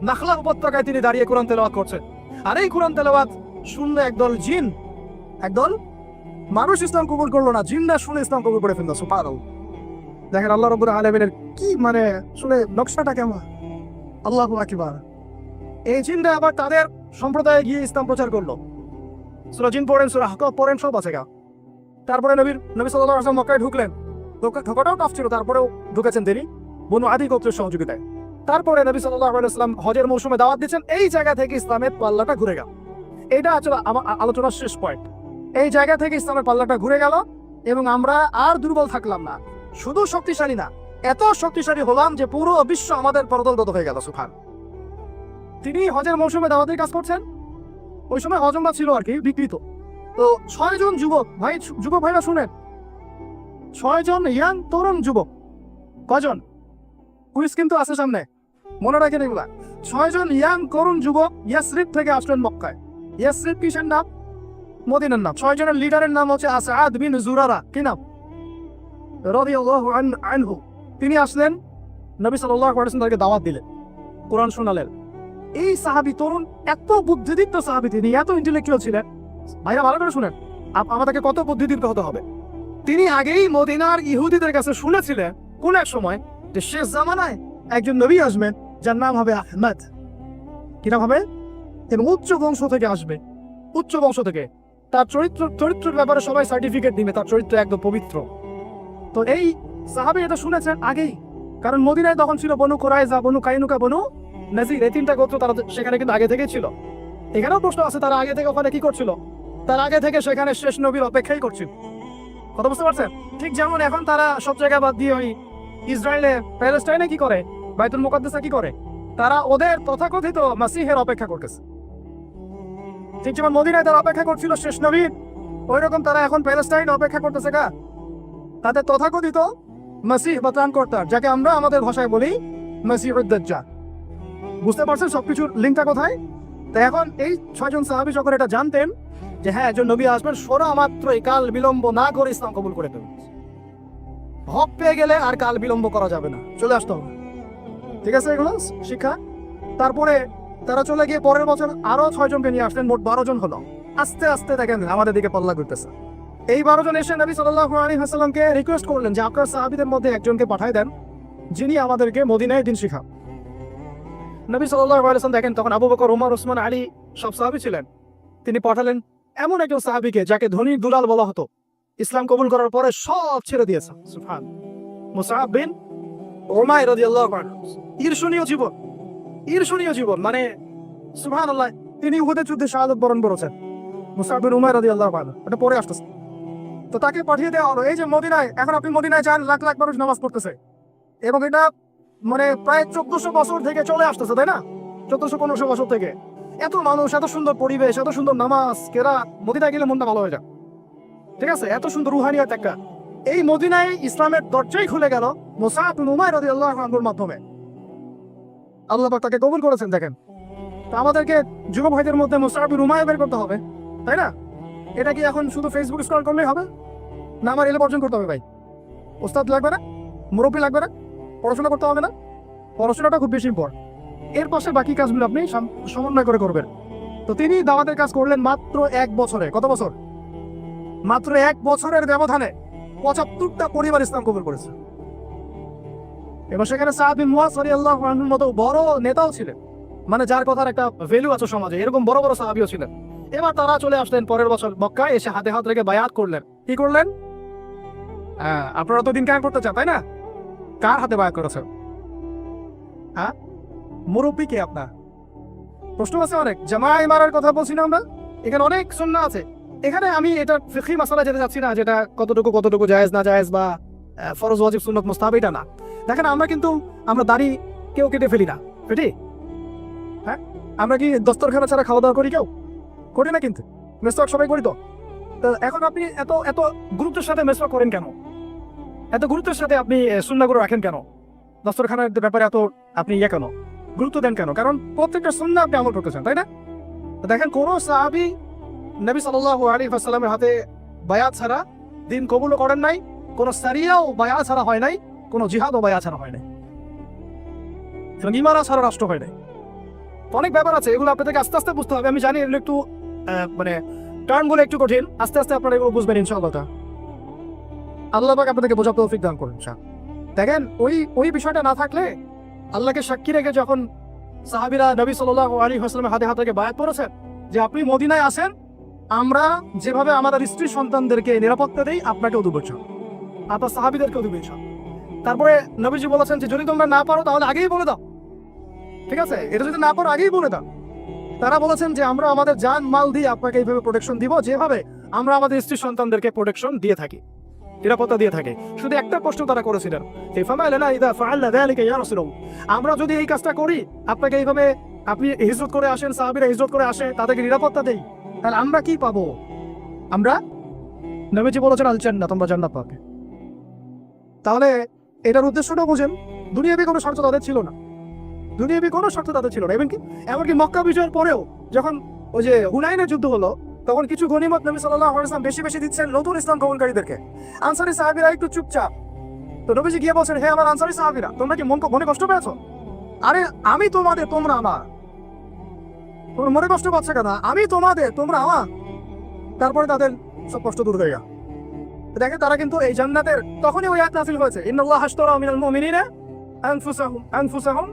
নাখলা উপত্যকায় তিনি দাঁড়িয়ে কোরআন তেলাওয়াত করছেন। আর এই কোরআন তেলাওয়াত শুনলে একদল মানুষ ইসলাম কবুল করলো না, জিনরা শুনে ইসলাম কবুল করে ফেললো। সুবহানাল্লাহ। দেখেন আল্লাহ রাব্বুল আলামিনের কি মানে শুনে নকশাটা কেমন। আল্লাহু আকবার। এই জিনরা আবার তাদের সম্প্রদায়ে গিয়ে ইসলাম প্রচার করলো। সূরা জিন পড়েন, সূরা হক পড়েন, সব আছে। তারপরে নবী সাল্লাল্লাহু আলাইহি ওয়াসাল্লাম মক্কায় ঢুকলেন। ঢোকাটাও টাফ ছিল, তারপরেও ঢুকেছেন তিনি বনু আদি গোত্রের সহযোগিতায়। তারপরে নবী সাল্লাল্লাহু আলাইহি ওয়াসাল্লাম হজের মৌসুমে দাওয়াত দিচ্ছেন, এই জায়গা থেকে ইসলামের পাল্লাটা ঘুরে গেল। এটা আসলে আমার আলোচনার শেষ পয়েন্ট। এই জায়গা থেকে ইসলামের পাল্লাটা ঘুরে গেল এবং আমরা আর দুর্বল থাকলাম না, শুধু শক্তিশালী না, এত শক্তিশালী হলাম যে পুরো বিশ্ব আমাদের পরদলগত হয়ে গেল। সুবহান। তিনি হজের মৌসুমে দাওয়াতের কাজ করছেন। ওই সময় হজমরা ছিল আর কি, বিকৃত। তো 6 জন যুবক ভাই, যুবক ভাইরা শুনেন, 6 জন ইয়াং তরুণ যুবক। কজন? কুইজ কিন্তু আছে সামনে, মনে রাখেন এগুলা। 6 জন ইয়াং তরুণ যুবক ইয়াসরিব থেকে আসলেন মক্কায়। ইয়াসরিব কিসের নাম? মদিনার নাম। 6 জনের লিডারের নাম হচ্ছে আসাদ বিন জুরারা। কি নাম? রাদিয়াল্লাহু আনহু। তিনি আসলেন, নবী সাল্লাল্লাহু আলাইহি ওয়াসাল্লাম তাকে দাওয়াত দিলেন, কোরআন শোনালেন। এই সাহাবী তরুণ, এত বুদ্ধিদীপ্ত সাহাবী, তিনি এত ইন্টেলেকচুয়াল ছিলেন। ভাইরা ভালো করে শুনেন, আমাদেরকে কত বুদ্ধিদীপ্ত হতে হবে। তিনি আগেই মদিনার ইহুদিদের কাছে শুনেছিলেন কোন এক সময় যে শেষ জামানায় একজন নবী আসবেন যার নাম হবে আহমদ। কি নাম হবে? এবং উচ্চ বংশ থেকে আসবে, উচ্চ বংশ থেকে। তার চরিত্রের ব্যাপারে সবাই সার্টিফিকেট দিবে, তার চরিত্র একদম পবিত্র। তো এই সাহাবী এটা শুনেছেন আগেই, কারণ মদিনায় তখন ছিল বনু কুরাইজা, বনু কাইনুকা, বনু নাজির, এই 3টা গোত্র তারা সেখানে কিন্তু আগে থেকেই ছিল। এখানেও প্রশ্ন আছে, তারা আগে থেকে ওখানে কি করছিল? তার আগে থেকে সেখানে শেষ নবীর অপেক্ষাই করছিল। কথা বুঝতে পারছেন? ঠিক যেমন এখন তারা সব জায়গা বাদ দিয়ে ওই ইসরায়েলে, প্যালেস্টাইনে কি করে, বাইতুল মুকাদ্দাসে কি করে, তারা ওদের তথাকথিত মাসিহের অপেক্ষা করতেছে। ঠিক যেমন মদিনায় তারা অপেক্ষা করছিল শেষ নবীর, ওই রকম তারা এখন প্যালেস্টাইনে অপেক্ষা করতেছে তাদের তথাকথিত মাসিহ বা ত্রাণকর্তার, যাকে আমরা আমাদের ভাষায় বলি মাসিহুদ দাজ্জাল। বুঝতে পারছেন সবকিছুর লিঙ্কটা কোথায়? তো এখন এই 6 জন সাহাবী যখন এটা জানতেন যে হ্যাঁ একজন নবী আসবেন, সোনা মাত্রই কাল বিলম্ব না করে ইসলাম কবুল করে দেবেন। হক পেয়ে গেলে আর কাল বিলম্ব করা যাবে না, চলে আসতে হবে। ঠিক আছে, এগুলো শিক্ষা। তারপরে তারা চলে গিয়ে পরের বছর আরো 6 জনকে নিয়ে আসলেন, মোট 12 জন হলো। আস্তে আস্তে দেখেন আমাদের দিকে পাল্লা ঘুরতেছে। এই 12 জন এসে নবী সাল্লাল্লাহু আলাইহি ওয়াসাল্লামকে রিকোয়েস্ট করলেন যে আপনার সাহাবীদের মধ্যে একজনকে পাঠায় দেন, যিনি আমাদেরকে মদিনায় দিন শিখান। নবী সাল্লাল্লাহু আলাইহি ওয়াসাল্লাম দেখেন তখন আবু বকর, ওমর, ওসমান, আলী সব সাহাবী ছিলেন। তিনি পাঠালেন এমন একজন সাহাবীকে যাকে ধনীর দুলাল বলা হতো, ইসলাম কবুল করার পরে সব ছেড়ে দিয়েছে। সুবহান। মুসআব বিন উমাইর রাদিয়াল্লাহু আনহু। ঈর্ষণীয় জীবন, ঈর্ষণীয় জীবন, মানে সুবহানাল্লাহ। তিনি উহুদের যুদ্ধে শাহাদাত বরণ করেছেন। মুসআব বিন উমাইর রাদিয়াল্লাহু আনহু, এটা পরে আসতেছে। তো তাকে পাঠিয়ে দেওয়া হলো। এই যে মদিনায়, এখন আপনি মদিনায় যান, লাখ লাখ মানুষ নামাজ পড়তেছে, এবং এটা মানে প্রায় 1400 বছর থেকে চলে আসতেছে, তাই না? 1400-1500 বছর থেকে এত মানুষ, এত সুন্দর পরিবেশ, এত সুন্দর নামাজ কেরা, মদিনায় গেলে মনটা ভালো হয়ে যায়। ঠিক আছে, এত সুন্দর রুহানিয়াত একটা। এই মদিনায় ইসলামের দরজাই খুলে গেল মুসআব বিন উমাইর রাদিয়াল্লাহু আনহুর মাধ্যমে। আল্লাহ পাক তাকে কবুল করেছেন। দেখেন, তো আমাদেরকে যুব ভাইদের মধ্যে মুসআব বিন উমাইর বের করতে হবে, তাই না? এটা কি এখন শুধু ফেসবুক স্ক্রল করলেই হবে? না, আমার এলে অর্জন করতে হবে ভাই। ওস্তাদ লাগবে না, মুরব্বী লাগবে না, পড়াশোনা করতে হবে না? পড়াশোনাটা খুব বেশি ইম্পর্টেন্ট। এর পাশে বাকি কাজগুলো আপনি সমন্বয় করে করবেন। তো তিনি দাওয়াতের কাজ করলেন মাত্র 1 বছরে। কত বছর? মাত্র 1 বছরের ব্যবধানে 75টা পরিবার ইসলাম কবুল করেছে। এবার সেখানে সাদ বিন মুয়াজ রাদিয়াল্লাহু আনহুর মতো বড় নেতাও ছিলেন, মানে যার কথার একটা ভ্যালু আছে সমাজে, এরকম বড় বড় সাহাবীও ছিলেন। এবার তারা চলে আসলেন পরের বছর মক্কায়, এসে হাতে হাত রেখে বায়াত করলেন। কি করলেন? আপনারা তো দিন কায়েম করতে চান, তাই না? কার হাতে বায়াত করেছেন? হ্যাঁ, মুরব্বী কে আপনার? প্রশ্ন আছে অনেক। জামাই মারার কথা বলছি না আমরা, এখানে অনেক সুন্নাহ আছে। এখানে আমি এটা ফিকহি মাসালা যেতে যাচ্ছি না, যেটা কতটুকু জায়েজ না জায়েজ বা ফরজ ওয়াজিব সুন্নাত মুস্তাহাব, এটা না। দেখেন, আমরা দাড়ি কেউ কেটে ফেলি না, ফেটি? হ্যাঁ, আমরা কি দস্তরখানা ছাড়া খাওয়া দাওয়া করি? কেউ করি না, কিন্তু মেসওয়াক সবাই করি। তো এখন আপনি এত এত গুরুত্বের সাথে মেসওয়াক করেন কেন? এত গুরুত্বের সাথে আপনি সুন্নাহগুলো রাখেন কেন? দস্তরখানার ব্যাপারে এত আপনি কেন গুরুত্ব দেন কেন? কারণ প্রত্যেকটা সুন্নাহ আপনি আমল করতেছেন, তাই না? দেখেন, কোন সাহাবী নবী সাল্লাল্লাহু আলাইহি ওয়াসাল্লামের হাতে বায়াত ছাড়া দিন কবুল করেন নাই, কোন সারিয়াও বায়াত ছাড়া হয় নাই, কোন জিহাদও বায়াত ছাড়া হয় নাই, ইমারা ছাড়া রাষ্ট্র হয় নাই। অনেক ব্যাপার আছে, এগুলো আপনাদেরকে আস্তে আস্তে বুঝতে হবে। আমি জানি এগুলো একটু মানে টার্মগুলো একটু কঠিন, আস্তে আস্তে আপনারা এগুলো বুঝবেন ইনশাআল্লাহ। আল্লাহ পাক আপনাদেরকে বোঝার তৌফিক দান করুন। দেখেন, ওই বিষয়টা না থাকলে, আল্লাহকে সাক্ষী রেখে যখন সাহাবীরা নবী সাল্লাল্লাহু আলাইহি ওয়াসাল্লামের হাতে হাতে বায়াত করেছেন যে আপনি মদিনায় আসেন, আমরা যেভাবে আমাদের স্ত্রী সন্তানদেরকে নিরাপত্তা দেই, আপনাকেও দেব, আপনার সাহাবীদেরকেও দেব। তারপরে নবীজি বলেছেন যে যদি তোমরা না পারো তাহলে আগেই বলে দাও, ঠিক আছে, এটা যদি না পারো আগেই বলে দাও। তারা বলেছেন যে আমরা আমাদের জান মাল দিয়ে আপনাকে এইভাবে প্রোটেকশন দিব, যেভাবে আমরা আমাদের স্ত্রী সন্তানদেরকে প্রোটেকশন দিয়ে থাকি, নিরাপত্তা দিয়ে থাকি। শুধু একটা প্রশ্ন তারা করেছিলেন, আমরা যদি এই কাজটা করি, আপনাকে এইভাবে আপনি হিজরত করে আসেন, সাহাবীরা হিজরত করে আসে, তাদেরকে নিরাপত্তা দেই, তাহলে আমরা কি পাবো? আমরা, নবীজি বলেছেন আল জান্নাহ, তোমরা জান্নাত পাবে। তাহলে এটার উদ্দেশ্যটা বুঝেন, দুনিয়াবি কোনো শর্ত তাদের ছিল না, দুনিয়াবি কোনো শর্ত তাদের ছিল না। এমনকি মক্কা বিজয়ের পরেও যখন ওই যে হুনাইনের যুদ্ধ হলো, তখন কিছু গনিমত নবী সাল্লাল্লাহু আলাইহি ওয়াসাল্লাম বেশি বেশি দিচ্ছেন নতুন ইসলাম গ্রহণকারীদেরকে। আনসারী সাহাবীরা একটু চুপচাপ। তো নবীজি গিয়ে বলছেন, হে আমার আনসারী সাহাবীরা, তোমরা কি মনে কষ্ট পেয়েছো? আরে আমি তোমাদের, তোমরা আমার। তোমরা মনে কষ্ট পাচ্ছ কেন? আমি তোমাদের, তোমরা আমার। তারপরে তাদের সব কষ্ট দূর হয়ে গেল। দেখেন, তারা কিন্তু এই জান্নাতের তখনই ওই আয়াত নাযিল হয়েছে, ইন্নাল্লাহা আশতারা মিনাল মুমিনিনা আনফুসাহুম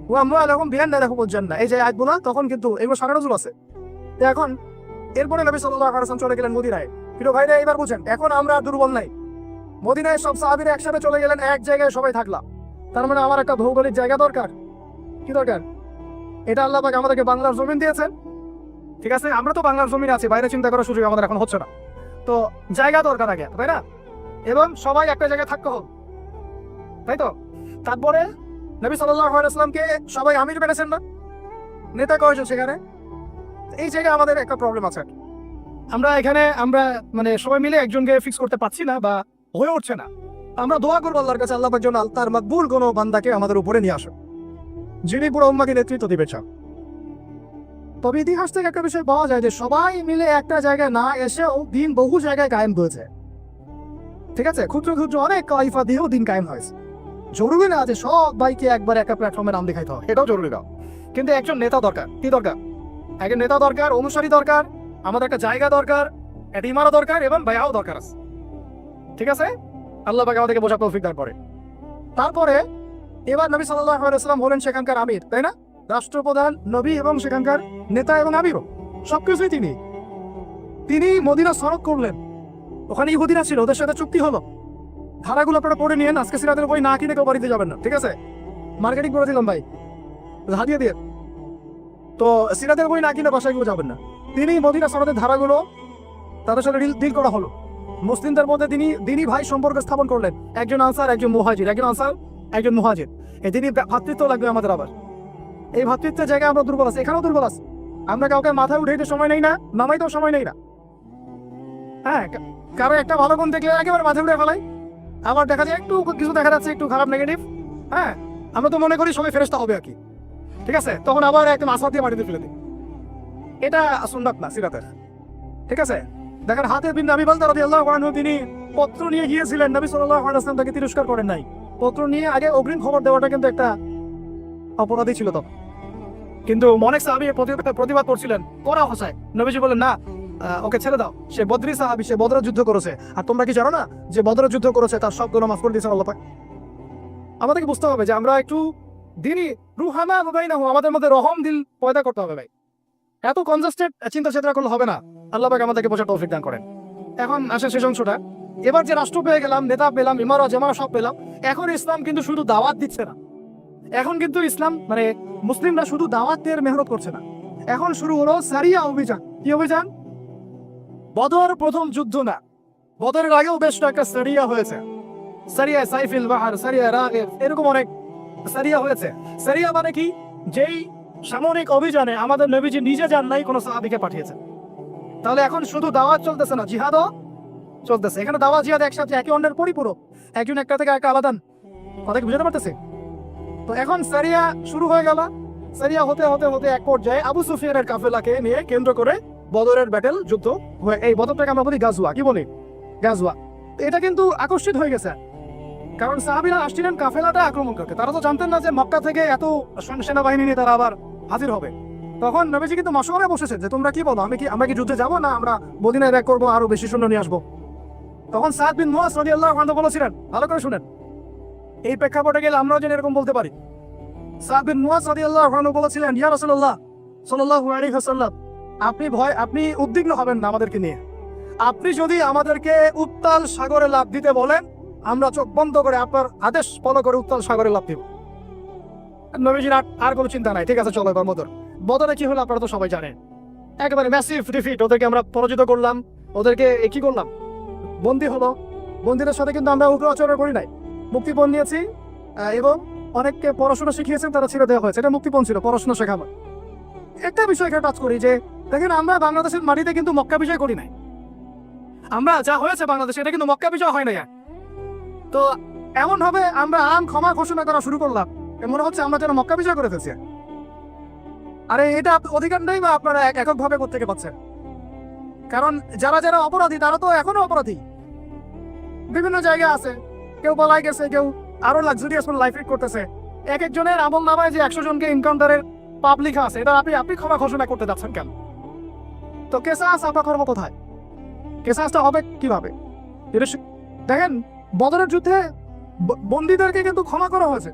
ওয়া আমওয়ালাহুম বিআন্না লাহুমুল জান্নাহ। এই যে আয়াতগুলো তখন কিন্তু এগুলো সারা নজুল আছে। তো এখন এরপরে নবী সাল্লাল্লাহু আলাইহি ওয়াসাল্লাম চলে গেলেন মদিনায়। প্রিয় ভাইরা, এবার বুঝেন, এখন আমরা দুর্বল নাই। মদিনায় সব সাহাবীরা একসাথে চলে গেলেন, এক জায়গায় সবাই থাকলাম। তার মানে আমার একটা ভৌগোলিক জায়গা দরকার। কি দরকার? এটা আল্লাহ পাক আমাদেরকে বাংলার জমিন দিয়েছেন, ঠিক আছে? আমরা তো বাংলার জমিন আছি, বাইরে চিন্তা করার সুযোগ আমাদের এখন হচ্ছে না। তো জায়গা দরকার আগে, তাই না? এবং সবাই একটা জায়গায় থাকতে হবে, তাই তো? তারপরে নবী সাল্লাল্লাহু আলাইহি ওয়াসাল্লামকে সবাই আমির বানাইছেন না? নেতা কয়জন সেখানে? এই জায়গায় আমাদের একটা প্রবলেম আছে। আমরা এখানে মানে সবাই মিলে একজনকে ফিক্স করতে পারছি না বা হয়ে উঠছে না। আমরা দোয়া করবো আল্লাহর কাছে, আল্লাহ পাক যেন তার মাকবুল কোনো বান্দাকে আমাদের উপরে নিয়ে আসে, যিনি পুরো উম্মাহকে নেতৃত্ব দিবে চান। তবে ইতিহাস থেকে একটা বিষয় পাওয়া যায় যে সবাই মিলে একটা জায়গায় না এসেও দিন বহু জায়গায় কায়েম হয়েছে, ঠিক আছে? ক্ষুদ্র ক্ষুদ্র অনেক কাইফা দিয়েও দিন কায়েম হয়েছে। জরুরি না যে সব ভাইকে একবার একটা প্ল্যাটফর্মে নাম দেখাইতে হয়, এটাও জরুরি না। কিন্তু একজন নেতা দরকার। কি দরকার? একজন নেতা দরকার, অনুসারী দরকার, আমাদের একটা জায়গা দরকার, একটা ইমারত দরকার, এবং ভাইয়াও দরকার আছে, ঠিক আছে? আল্লাহ পাক আমাদেরকে বোঝার তৌফিক দান করে। তারপরে এবার নবী সাল্লাল্লাহু আলাইহি ওয়াসাল্লাম হলেন সেখানকার আমির, তাই না? রাষ্ট্রপ্রধান, নবী এবং সেখানকার নেতা এবং আমিরও, সবকিছুই তিনি মদিনা সড়ক করলেন। ওখানে ইহুদিরা ছিল, ওদের সাথে চুক্তি হলো, ধারাগুলো আপনারা পড়ে নিয়েন। আজকে সিরাতের বই না কিনে কেউ বাড়িতে যাবেন না, ঠিক আছে? মার্কেটিং করে দিলাম ভাই, হাতিয়ে দিয়ে। তো সিরাতের বই না কিনে বাসায় কেউ যাবেন না। তিনি মদিনা সনদের ধারাগুলো তাদের সাথে ডিল করা হলো। মুসলিমদের মধ্যে তিনি দিনী ভাই সম্পর্ক স্থাপন করলেন, একজন আনসার একজন মুহাজির, একজন আনসার একজন মুহাজির। এই দিনী ভাতৃত্ব লাগবে আমাদের। আবার এই ভাতৃত্বের জায়গায় আমরা দুর্বল আছি, এখানেও দুর্বল আছি। আমরা কাউকে মাথায় উঠাইতে সময় নেই না, নামাইতেও সময় নেই না। হ্যাঁ, কারো একটা ভালো গুণ দেখলে একেবারে মাথায় উঠে ফেলাই। আবার দেখা যায় একটু কিছু দেখা যাচ্ছে একটু খারাপ নেগেটিভ, হ্যাঁ, আমরা তো মনে করি সবাই ফেরেশতা হবে আর কি, ঠিক আছে? তখন আবার একদম আসওয়াদ দিয়ে মাটিতে ফেলে দিই। এটা সুন্নাত না সিরাতের, ঠিক আছে? দেখেন, হাতেব বিন আবি বালতা রাদিয়াল্লাহু আনহু তিনি পত্র নিয়ে গিয়েছিলেন, নবী সাল্লাল্লাহু আলাইহি ওয়াসাল্লাম তাকে তিরস্কার করেন নাই। পত্র নিয়ে আগে অগ্রিম খবর দেওয়াটা কিন্তু একটা অপরাধী ছিল তখন। কিন্তু অনেক সাহাবী প্রতিবাদ করছিলেন, করা ভাষায়। নবীজি বলেন, না, ওকে ছেড়ে দাও, সে বদরি সাহাবী, সে বদরের যুদ্ধ করেছে। আর তোমরা কি জানো না যে বদরের যুদ্ধ করেছে তার সব গুনাহ মাফ করে দিয়েছেন আল্লাহ পাক? আমাদেরকে বুঝতে হবে যে আমরা একটু দিনই রুহামা বাইনাহু, আমাদের মধ্যে রহম দিল পয়দা করতে হবে ভাই। এত কনজাস্টেড চিন্তা চেতনা করলে হবে না। আল্লাহ পাক আমাদেরকে বোঝার তৌফিক দান করেন। এখন আসে শেষ অংশটা। এবার যে রাষ্ট্র পেয়ে গেলাম, নেতা পেলাম, ইমারত জামাত সব পেলাম, এখন ইসলাম কিন্তু শুধু দাওয়াত দিচ্ছে না। এখন কিন্তু ইসলাম মানে মুসলিমরা শুধু দাওয়াতের মেহনত করছে না। এখন শুরু হলো সারিয়া অভিযান। কি অভিযান? বদর প্রথম যুদ্ধ না, বদরের আগেও বেশ একটা সারিয়া হয়েছে। সারিয়া সাইফিল বাহার, সারিয়া রাগেব, এরকম অনেক সারিয়া হয়েছে। সারিয়া মানে কি? যেই সামরিক অভিযানে আমাদের নবীজি নিজে যান নাই, কোনো সাহাবীকে পাঠিয়েছেন। তাহলে এখন শুধু দাওয়াত চলতেছে না, জিহাদও চলতেছে। এখানে দাওয়াত জিহাদ একসাথে, একে অন্যের পরিপূরক, একজন একটা থেকে একটা আলাদা। কথা কি বুঝতে পারতেছে? তো এখন সারিয়া শুরু হয়ে গেল। সারিয়া হতে হতে হতে এক পর্যায়ে আবু সুফিয়ানের কাফেলাকে নিয়ে কেন্দ্র করে বদরের ব্যাটেল যুদ্ধ হয়ে, এই বদরটাকে আমরা বলি গাজওয়া। কি বলি? গাজওয়া। এটা কিন্তু আকস্মিক হয়ে গেছে, কারণ সাহাবীরা আসছিলেন কাফেলাটা আক্রমণ করতে। তারা তো জানতেন না যে মক্কা থেকে এত সেনাবাহিনী নিয়ে তারা আবার হাজির হবে। তখন নবীজি কিন্তু মশওয়ারায় বসেছেন যে তোমরা কি বলো, আমরা কি যুদ্ধে যাবো, না আমরা মদিনায় ব্যাক করবো, আরো বেশি সৈন্য নিয়ে আসবো? তখন সাদ বিন মুআজ রাদিয়াল্লাহু আনহু বলেছিলেন, ভালো করে শুনেন, এই প্রেক্ষাপটে গেলে আমরাও যেন এরকম বলতে পারি। সাদ বিন মুআজ রাদিয়াল্লাহু আনহু বলেছিলেন, ইয়া রাসূলুল্লাহ সাল্লাল্লাহু আলাইহি ওয়াসাল্লাম, আপনি উদ্বিগ্ন হবেন না আমাদেরকে নিয়ে। আপনি যদি আমাদেরকে উত্তাল সাগরে লাফ দিতে বলেন, আমরা চোখ বন্ধ করে আপনার আদেশ ফলো করে উত্তাল সাগরে লাফ দিব। নবীজির আর কোনো চিন্তা নাই। ঠিক আছে, চলো এবার বদরে কি হলো আপনারা তো সবাই জানেন। একেবারে ম্যাসিভ ডিফিট, ওদেরকে আমরা পরাজিত করলাম, ওদেরকে কি করলাম, বন্দী হলো। বন্দীদের সাথে কিন্তু আমরা উগ্র আচরণ করি নাই, মুক্তিপণ নিয়েছি এবং অনেককে পড়াশোনা শিখিয়েছেন, তারা ছেড়ে দেওয়া হয়েছে। এটা মুক্তিপণ ছিল, পড়াশোনা শেখানো। একটা বিষয় এখানে টাচ করি যে দেখেন, আমরা বাংলাদেশের মাটিতে কিন্তু মক্কা বিজয় করি নাই। আমরা যা হয়েছে বাংলাদেশে, এটা কিন্তু মক্কা বিজয় হয় নাই। তো এমন ভাবে আমরা ক্ষমা ঘোষণা করা শুরু করলাম, মনে হচ্ছে আমরা যেন মক্কা বিজয় করে ফেলছি। আরে এটা অধিকার নেই বা আপনারা এককভাবে করতে পারছেন? কারণ যারা যারা অপরাধী তারা তো এখনো অপরাধী, বিভিন্ন জায়গায় আছে, কেউ পালাই গেছে, কেউ আরো লাক্সারিয়াস লাইফ লিড করতেছে। এক একজনের আমল নামায় যে 100 জনকে এনকাউন্টারের পাপ লেখা আছে, এটা আপনি ক্ষমা ঘোষণা করতে যাচ্ছেন কেন? তো কেসাস আমরা করবো কোথায়? কেসাসটা হবে কিভাবে? দেখেন, বদরের যুদ্ধে বন্দীদেরকে কিন্তু ক্ষমা করা হয়েছে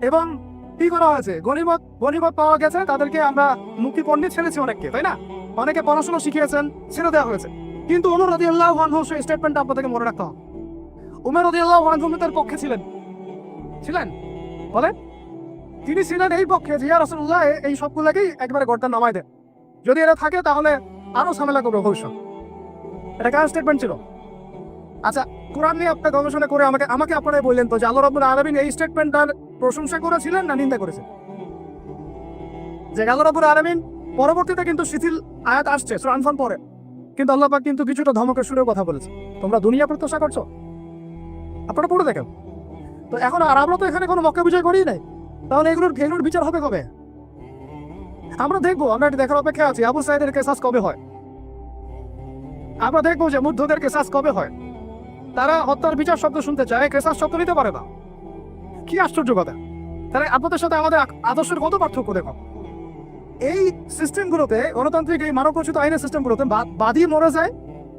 এবং কি করা হয়েছে, গনিমত পাওয়া গেছে, তাদেরকে আমরা মুক্তিপণ ছেড়েছি অনেককে, তাই না? অনেকে পড়াশোনা শিখিয়েছেন, ছেড়ে দেওয়া হয়েছে। কিন্তু ওমর রাদিয়াল্লাহু আনহু সেই স্টেটমেন্টটা আপনাদেরকে মনে রাখতে হবে। ওমর রাদিয়াল্লাহু আনহু তার পক্ষে ছিলেন বলে তিনি ছিলেন এই পক্ষে যে ইয়া রাসূলুল্লাহ এই সবগুলোকেই একবারে গর্দান নামায় দেন, যদি এরা থাকে তাহলে আরো ঝামেলা করবে ভবিষ্যৎ। এটা কার স্টেটমেন্ট ছিল? আচ্ছা, কোরআন নিয়ে আপনার গবেষণা করে আমাকে আপনারা বললেন তো যে আল্লাহ রাব্বুল আলামিন এই স্টেটমেন্টটার প্রশংসা করেছিলেন না নিন্দা করেছেন? যে আল্লাহ রাব্বুল আলামিন পরবর্তীতে কিন্তু শিথিল আয়াত আসছে সূরা আনফাল পরে, কিন্তু আল্লাহ পাক কিন্তু কিছুটা ধমকের সুরেও কথা বলেছে, তোমরা দুনিয়া প্রত্যাশা করছো, আপনারা পড়ে দেখেন। তো এখন আর আমরা তো এখানে কোনো মক্কা বিজয় করি নাই, তাহলে এগুলোর বিচার হবে কবে? আমরা দেখবো, আমরা দেখার অপেক্ষা আছি আবু সাইদের কেসাস কবে হয়। আমরা দেখবো যে মুগ্ধদের কেসাস কবে হয়। তারা হত্যার বিচার শব্দ শুনতে চায়, কেসাস শব্দ নিতে পারে না। কি আশ্চর্য কথা! তাহলে আপনাদের সাথে আমাদের আদর্শের কত পার্থক্য দেখো। এই সিস্টেমগুলোতে, গণতান্ত্রিক এই মানবরচিত আইনের সিস্টেমগুলোতে বাদী মরে যায়,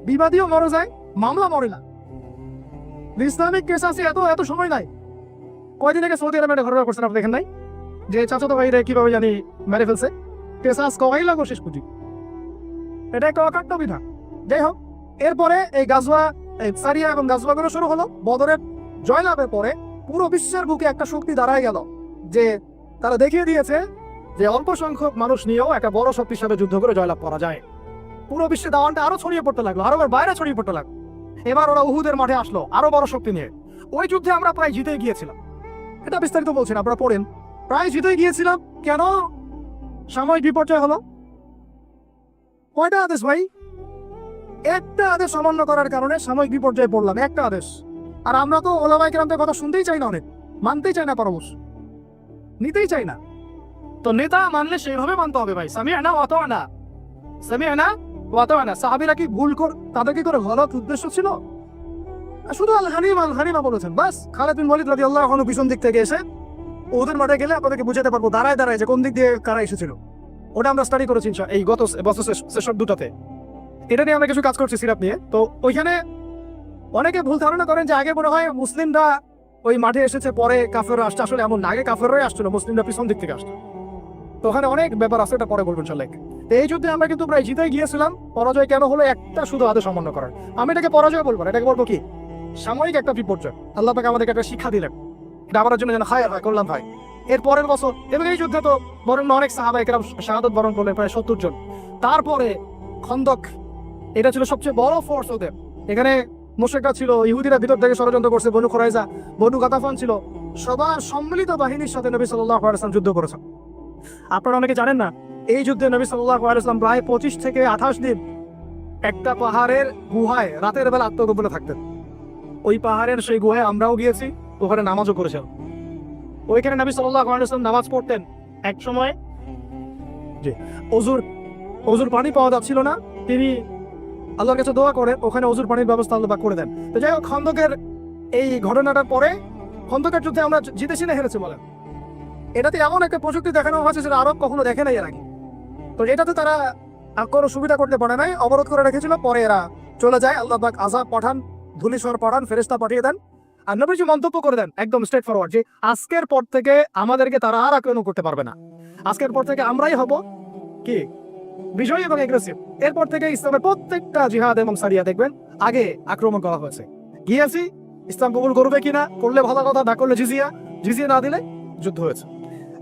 বিবাদীও মরে যায়, মামলা মরে না। ইসলামিক কেসাসে এত সময় নাই। কয়দিন আগে সৌদি আরবে ঘটনা করছেন আপনি দেখেন নাই? যে চাচাতো ভাইরা কিভাবে জানি মেরে ফেলছে, কেসাস কমাই লাগো শেষ পুঁজি। এটা একটা অকাট্য বিধান। যাই হোক, এরপরে এই গাজওয়া, সারিয়া এবং গাজওয়াগুলো শুরু হলো। বদরের জয়লাভের পরে পুরো বিশ্বের বুকে একটা শক্তি দাঁড়ায় গেল, যে তারা দেখিয়ে দিয়েছে যে অল্প সংখ্যক মানুষ নিয়েও একটা বড় শক্তির সাথে যুদ্ধ করে জয়লাভ করা যায়। পুরো বিশ্বে দাওয়ানটা আরো ছড়িয়ে পড়তে লাগলো, আরো বাইরে ছড়িয়ে পড়তে লাগলো। এবার ওরা উহুদের মাঠে আসলো আরো বড় শক্তি নিয়ে। ওই যুদ্ধে আমরা প্রায় জিতে গিয়েছিলাম, এটা বিস্তারিত বলছেন, আপনারা পড়েন। প্রায় জিতে গিয়েছিলাম, কেন? সাময়িক বিপর্যয় হলো। কয়টা আদেশ ভাই? একটা আদেশ অমান্য করার কারণে সাময়িক বিপর্যয়ে পড়লাম, একটা আদেশ। আর আমরা তো ওলামায়ে কেরামদের কথা শুনতেই চাই না, অনেক মানতেই চাই না, পরামর্শ নিতেই চাই না। তো নেতা মানলে সেইভাবে মানতে হবে ভাই। সামিআনা ওয়া আতা'না, সামিআনা ওয়া আতা'না। সাহাবীরা কি ভুল তাদের কি করে গলত উদ্দেশ্য ছিল? শুধু আল হানিমা বলেছেন বাস। খালিদ বিন ওয়ালিদ রাদিয়াল্লাহু আনহু পিছন দিক থেকে এসে ওদের মাঠে গেলে আপনাদেরকে বুঝাতে পারবো দাঁড়ায় যে কোন দিক দিয়ে কারা এসেছিল। ওটা আমরা স্টাডি করেছি এই গত বছর সেশন দুটাতে। এটা নিয়ে আমরা কিছু কাজ করছি সিরাপ নিয়ে। তো ওইখানে অনেকে ভুল ধারণা করেন যে আগে মনে হয় মুসলিমরা ওই মাঠে এসেছে, পরে কাফেররা আসছে। আসলে এমন না, আগে কাফেররাই আসছিল, মুসলিমরা পিছন দিক থেকে আসতো। তো ওখানে অনেক ব্যাপার আছে, এটা পরে বলবেন ইনশাআল্লাহ। তো এই যুদ্ধে আমরা কিন্তু প্রায় জিতেই গিয়েছিলাম। পরাজয় কেন হলো? একটা শুধু আদেশ অমান্য করার। আমি এটাকে পরাজয় বলবো না, এটাকে বলবো কি সাময়িক একটা বিপর্যয়। আল্লাহ পাক আমাদেরকে একটা শিক্ষা দিলেন, এটা আমার জন্য যেন হায় হয় করলাম ভাই। এর পরের বছর এবং এই যুদ্ধে তো বরং অনেক সাহাবায়ে কেরাম শাহাদাত বরণ করলেন, প্রায় 70 জন। তারপরে খন্দক, এটা ছিল সবচেয়ে বড় ফোর্স ওদের। এখানে মুশরিকরা ছিল, ইহুদিরা ভিতর থেকে ষড়যন্ত্র করছে, বনু কুরাইজা, বনু গাতাফান ছিল, সবার সম্মিলিত বাহিনীর সাথে নবী সাল্লাল্লাহু আলাইহি ওয়াসাল্লাম যুদ্ধ করেছেন। আপনারা অনেকে জানেন না, এই যুদ্ধে নবী সাল্লাল্লাহু আলাইহি ওয়াসাল্লাম প্রায় 25 থেকে 28 দিন একটা পাহাড়ের গুহায় রাতের বেলা আত্মগোপনে থাকতেন। ওই পাহাড়ের সেই গুহায় আমরাও গিয়েছি, ওখানে নামাজও করেছিলাম। ওইখানে নবী সাল্লাল্লাহু আলাইহি ওয়াসাল্লাম নামাজ পড়তেন। এক সময় যে অজুর পানি পাওয়া যাচ্ছিল না, তিনি আল্লাহর কাছে দোয়া করেন, ওখানে অজুর পানির ব্যবস্থা আল্লাহ করে দেন। তো যাই হোক, খন্দকের এই ঘটনাটার পরে খন্দকের যুদ্ধে আমরা জিতেছি না হেরেছি বলেন? এটাতে এমন একটা প্রযুক্তি দেখানো হয়েছে যেটা আরব কখনো দেখে নাই এর আগে। তো এটাতে তারা কোনো সুবিধা করতে পারে নাই, অবরোধ করে রেখেছিল। পরে এরা চলে যায়, আল্লাহ পাক আযাব পাঠান, ধূলিস্বর পাঠান, ফেরেশতা পাঠিয়ে দেন। আর নবীজি মন্তব্য করে দেন একদম স্ট্রেট ফরওয়ার্ড যে আজকের পর থেকে আমাদেরকে তারা আর আক্রমণ করতে পারবে না। আজকের পর থেকে আমরাই হব কি বিজয়ী এবং এগ্রেসিভ। এরপর থেকে ইসলামের প্রত্যেকটা জিহাদ এবং সারিয়া দেখবেন আগে আক্রমণ করা হয়েছে। গিয়েছি, ইসলাম কবুল করবে কিনা, করলে ভালো কথা, না করলে জিজিয়া না দিলে যুদ্ধ হয়েছে।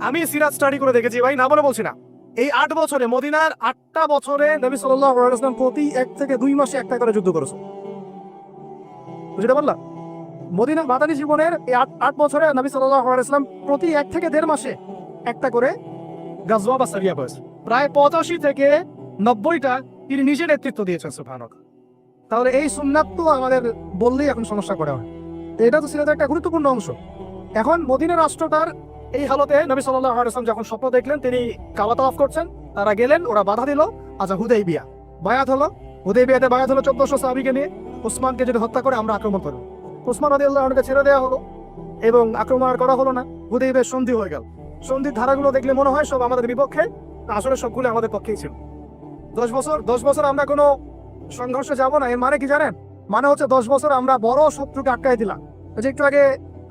আমি সিরাত স্টাডি করে দেখেছি ভাই, না বলে বলছি না। এই 8 বছরে, মদিনার 8টা বছরে নবী সাল্লাল্লাহু আলাইহি ওয়াসাল্লাম প্রতি 1 থেকে 2 মাসে একটা করে যুদ্ধ করেছে। বুঝতে পারলা? মদিনার মাদানী জীবনের এই 8 বছরে নবী সাল্লাল্লাহু আলাইহি ওয়াসাল্লাম প্রতি 1 থেকে 1.5 মাসে একটা করে গাজওয়া বা সারিয়া করেছে। প্রায় 85 থেকে 90টা তিনি নিজে নেতৃত্ব দিয়েছেন। সুবহানাল্লাহ। তাহলে এই সুন্নাত তো আমাদের বললেই এখন সমস্যা করে হয়। তো এটা তো সিরাতের একটা গুরুত্বপূর্ণ অংশ। এখন মদিনা রাষ্ট্রটার এই হালতে নবী সাল্লাল্লাহু আলাইহি ওয়াসাল্লাম যখন স্বপ্ন দেখলেন তিনি কাবা তাওয়াফ করছেন, তারা গেলেন, ওরা বাধা দিল। আচ্ছা, হুদাইবিয়া বায়াত হলো, হুদাইবিয়াতে বায়াত হলো 1400 সাহাবীকে নিয়ে, ওসমানকে যদি হত্যা করে আমরা আক্রমণ করব। ওসমান রাদিয়াল্লাহু আনহুকে ছেড়ে দেওয়া হলো এবং আক্রমণ আর করা হলো না। হুদাইবিয়ার সন্ধি হয়ে গেল। সন্ধির ধারাগুলো দেখলে মনে হয় সব আমাদের বিপক্ষে, আসলে সবগুলো আমাদের পক্ষেই ছিল। 10 বছর আমরা কোনো সংঘর্ষে যাব না, এর মানে কি জানেন? মানে হচ্ছে 10 বছর আমরা বড় শত্রুকে আটকাই দিলাম। যে একটু আগে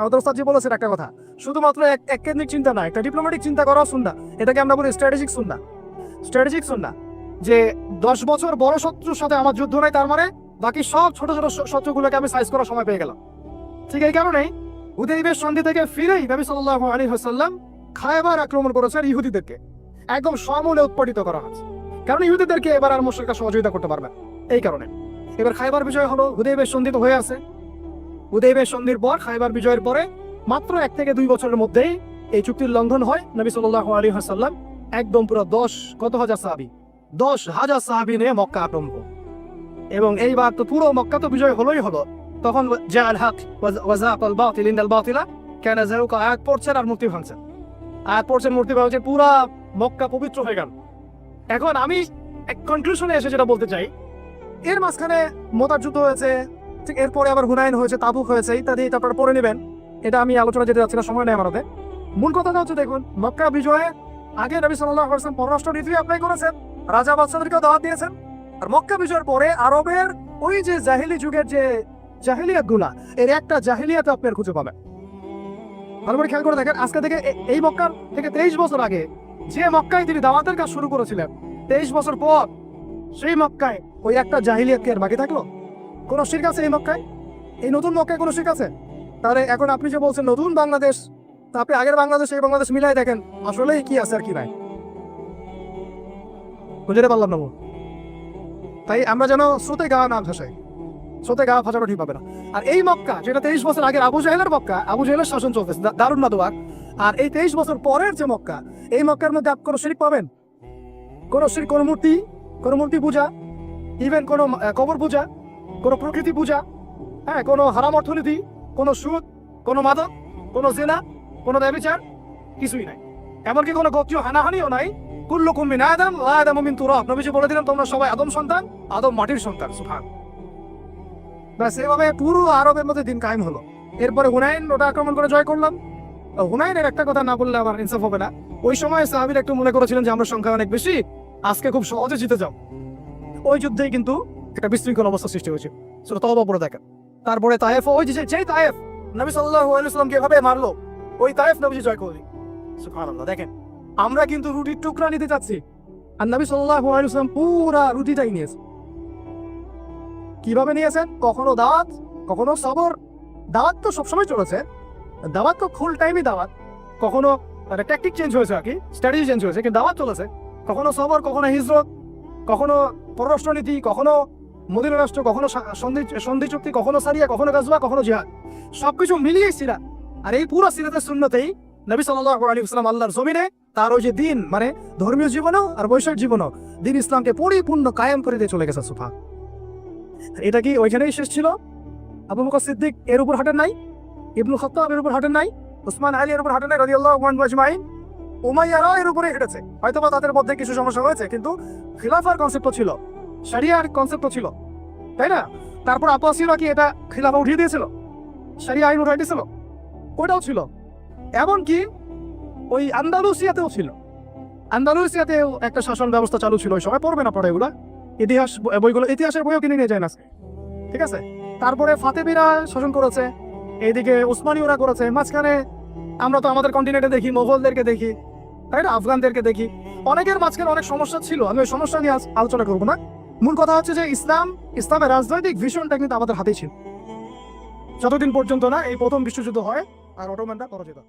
আমাদের ওস্তাদজি বলেছেন একটা কথা, শুধুমাত্র এক কেন্দ্রিক চিন্তা না, একটা ডিপ্লোম্যাটিক চিন্তা করাও সুন্নাহ। এটাকে আমরা বলি স্ট্র্যাটেজিক সুন্নাহ। যে 10 বছর বড় শত্রুর সাথে আমার যুদ্ধ নাই, তার মানে বাকি সব ছোট ছোট শত্রুগুলোকে আমি সাইজ করার সময় পেয়ে গেলাম। ঠিক এই কারণেই হুদাইবিয়ার সন্ধি থেকে ফিরেই নবী সাল্লাল্লাহু আলাইহি ওয়াসাল্লাম খায়বার আক্রমণ করেছেন। ইহুদিদেরকে একদম সমূলে উৎপাদিত করা হয়েছে, কারণ ইহুদিদেরকে এবার আর মুশরিকরা সহযোগিতা করতে পারবে। এই কারণে এবার খায়বার বিজয় হলো। হুদাইবিয়ার সন্ধি তো হয়ে আছে। হুদাইবিয়ার সন্ধির পর, খায়বার বিজয়ের পরে মাত্র 1 থেকে 2 বছরের মধ্যেই এই চুক্তির লঙ্ঘন হয়। নবী সাল্লাল্লাহু আলাইহি ওয়াসাল্লাম একদম পুরো 10,000 সাহাবী নিয়ে মক্কা আক্রমণ করল। এবং এইবার তো পুরো মক্কা তো বিজয় হলোই হলো। তখন জাআল হক ওয়া যাকাল বাতিল ইন্নাল বাতিলা কানা যাউকা আয়াত পড়ছেন আর মূর্তি ভাঙছেন। মূর্তি ভাঙছেন, পুরা মক্কা পবিত্র হয়ে গেল। এখন আমি এক কনক্লুশনে এসে যেটা বলতে চাই, এর মাঝখানে মোতার যুদ্ধ হয়েছে, ঠিক এরপরে আবার হুনাইন হয়েছে, তাবুক হয়েছে ইত্যাদি, তারপর পড়ে নেবেন। এটা আমি আলোচনা যেতে যাচ্ছি না, সময় নেই আমাদের। মূল কথাটা হচ্ছে দেখুন, মক্কা বিজয়ে আগে নবী সাল্লাল্লাহু আলাইহি ওয়াসাল্লাম পররাষ্ট্র নীতি অ্যাপ্লাই করেছেন, রাজা বাদশাদেরকেও দাওয়াত দিয়েছেন। আর মক্কা বিজয়ের পরে আরবের ওই যে জাহিলি যুগের যে জাহিলিয়াত গুলা, এর একটা জাহিলিয়াত আপনার খুঁজে পাবেন। ভালো করে খেয়াল করে দেখেন, আজকে থেকে এই মক্কার থেকে 23 বছর আগে যে মক্কায় তিনি দাওয়াতের কাজ শুরু করেছিলেন, 23 বছর পর সেই মক্কায় ওই একটা জাহিলিয়াত কি আর বাকি থাকলো? কোন শিরক আছে এই মক্কায়? এই নতুন মক্কায় কোন শিরক আছে? তাহলে এখন আপনি যে বলছেন নতুন বাংলাদেশ, তা আপনি আগের বাংলাদেশ এই বাংলাদেশ মিলাই দেখেন আসলে কি আছে আর কি নাই। বুঝতে পারলাম না। তাই আমরা যেন স্রোতে গা না ভাসাই, স্রোতে গা ভাসাটা ঠিক পাবে না। আর এই মক্কা যেটা 23 বছর আগের আবু জাহেলের মক্কা, আবু জাহেলের শাসন চলতেছে দারুন মাদওয়ার, আর এই 23 বছর পরের যে মক্কা, এই মক্কার মধ্যে আপনি কোনো শিরক পাবেন? কোন শিরক, কোন মূর্তি পূজা, ইভেন কোন কবর পূজা, কোন প্রকৃতি পূজা, হ্যাঁ, কোন হারাম অর্থনীতি, কোন সুদ, কোন মাদক, কোন জিনা, কোন ব্যভিচার, কিছুই নাই। এমনকি কোন গোত্রীয় হানাহানিও নাই। কুল্লুকুম মিন আদম ওয়া আদামু মিন তুরাব। নবীজি বলে দিলেন তোমরা সবাই আদম সন্তান, আদম মাটির সন্তান। সুবহানাল্লাহ। বাস এভাবে পুরো আরবের মধ্যে দিন কায়েম হলো। এরপরে হুনাইন ওটা আক্রমণ করে জয় করলাম। হুনাইনের একটা কথা না বললে আমার ইনসাফ হবে না। ওই সময় সাহাবীরা একটু মনে করেছিলেন যে আমরা সংখ্যা অনেক বেশি, আজকে খুব সহজে জিতে যাও। ওই যুদ্ধেই কিন্তু একটা বিশৃঙ্খল অবস্থা সৃষ্টি হয়েছে। সেটা তওবা পড়ে দেখেন। তারপরে তায়েফ, ওই যে তায়েফ নবী সাল্লাল্লাহু আলাইহি ওয়াসাল্লামকে এভাবে মারলো, ওই তায়েফ নবীজি জয় করলেন। সুবহানাল্লাহ। দেখেন, আমরা কিন্তু রুটির টুকরা নিতে চাচ্ছি, আর নবী সাল্লাল্লাহু আলাইহি ওয়াসাল্লাম পুরা রুটিটাই নিয়েছে। কিভাবে নিয়েছেন? কখনো দাওয়াত, কখনো সবর। দাওয়াত তো সবসময় চলেছে, দাওয়াত তো ফুল টাইমই দাওয়াত। কখনো ট্যাকটিক চেঞ্জ হয়েছে আর কি, স্ট্র্যাটেজি চেঞ্জ হয়েছে, কিন্তু দাওয়াত চলেছে। কখনো সবর, কখনো হিজরত, কখনো পররাষ্ট্রনীতি, কখনো মদিনা রাষ্ট্র, কখনো সন্ধি চুক্তি, কখনো সারিয়া, কখনো গাজওয়া, কখনো জিহাদ, সবকিছু মিলিয়ে সিরাত। আর এই পুরো সিরাতের সুন্নতেই নবী সাল্লাল্লাহু আলাইহি ওয়াসাল্লাম আল্লাহর জমিনে তার ওই যে দিন, মানে ধর্মীয় জীবনও আর বৈষয়িক জীবনও, দিন ইসলামকে পরিপূর্ণ কায়েম করে দিয়ে চলে গেছে। সুবহান। এটা কি ওইখানেই শেষ ছিল? আবু বকর সিদ্দিক এর উপর হাঁটেন নাই? ইবনুল খাত্তাব এর উপর হাঁটেন নাই? উসমান আলী এর উপর হাঁটেন নাই রাদিয়াল্লাহু আনহু আজমাইন? উমাইয়ারা এর উপরে হেঁটেছে। হয়তোবা তাদের মধ্যে কিছু সমস্যা হয়েছে, কিন্তু খিলাফার কনসেপ্ট ছিল, শরিয়ার কনসেপ্ট ছিল, তাই না? তারপর আব্বাসীরা কি এটা খিলাফা উঠিয়ে দিয়েছিল? শরিয়া আইন উঠাই দিয়েছিল? ওটাও ছিল। এমনকি ওই আন্দালুসিয়াতেও ছিল। আন্দালুসিয়াতেও একটা শাসন ব্যবস্থা চালু ছিল ওই সময়। পড়বে না পড়ে এগুলা ইতিহাস বইগুলো, ইতিহাসের বইও কিনে নিয়ে যায় না, ঠিক আছে? তারপরে ফাতেমিরা শাসন করেছে, এইদিকে উসমানীয়রা করেছে। মাঝখানে আমরা তো আমাদের কন্টিনেন্টে দেখি মোগলদেরকে দেখি, তাই না, আফগানদেরকে দেখি। অনেকের মাঝখানে অনেক সমস্যা ছিল, আমি ওই সমস্যা নিয়ে আলোচনা করবো না। মূল কথা হচ্ছে যে ইসলামের রাজনৈতিক ভিশনটা কিন্তু আমাদের হাতেই ছিল, যতদিন পর্যন্ত না এই প্রথম বিশ্বযুদ্ধ হয় আর অটোম্যানরা পরাজিত।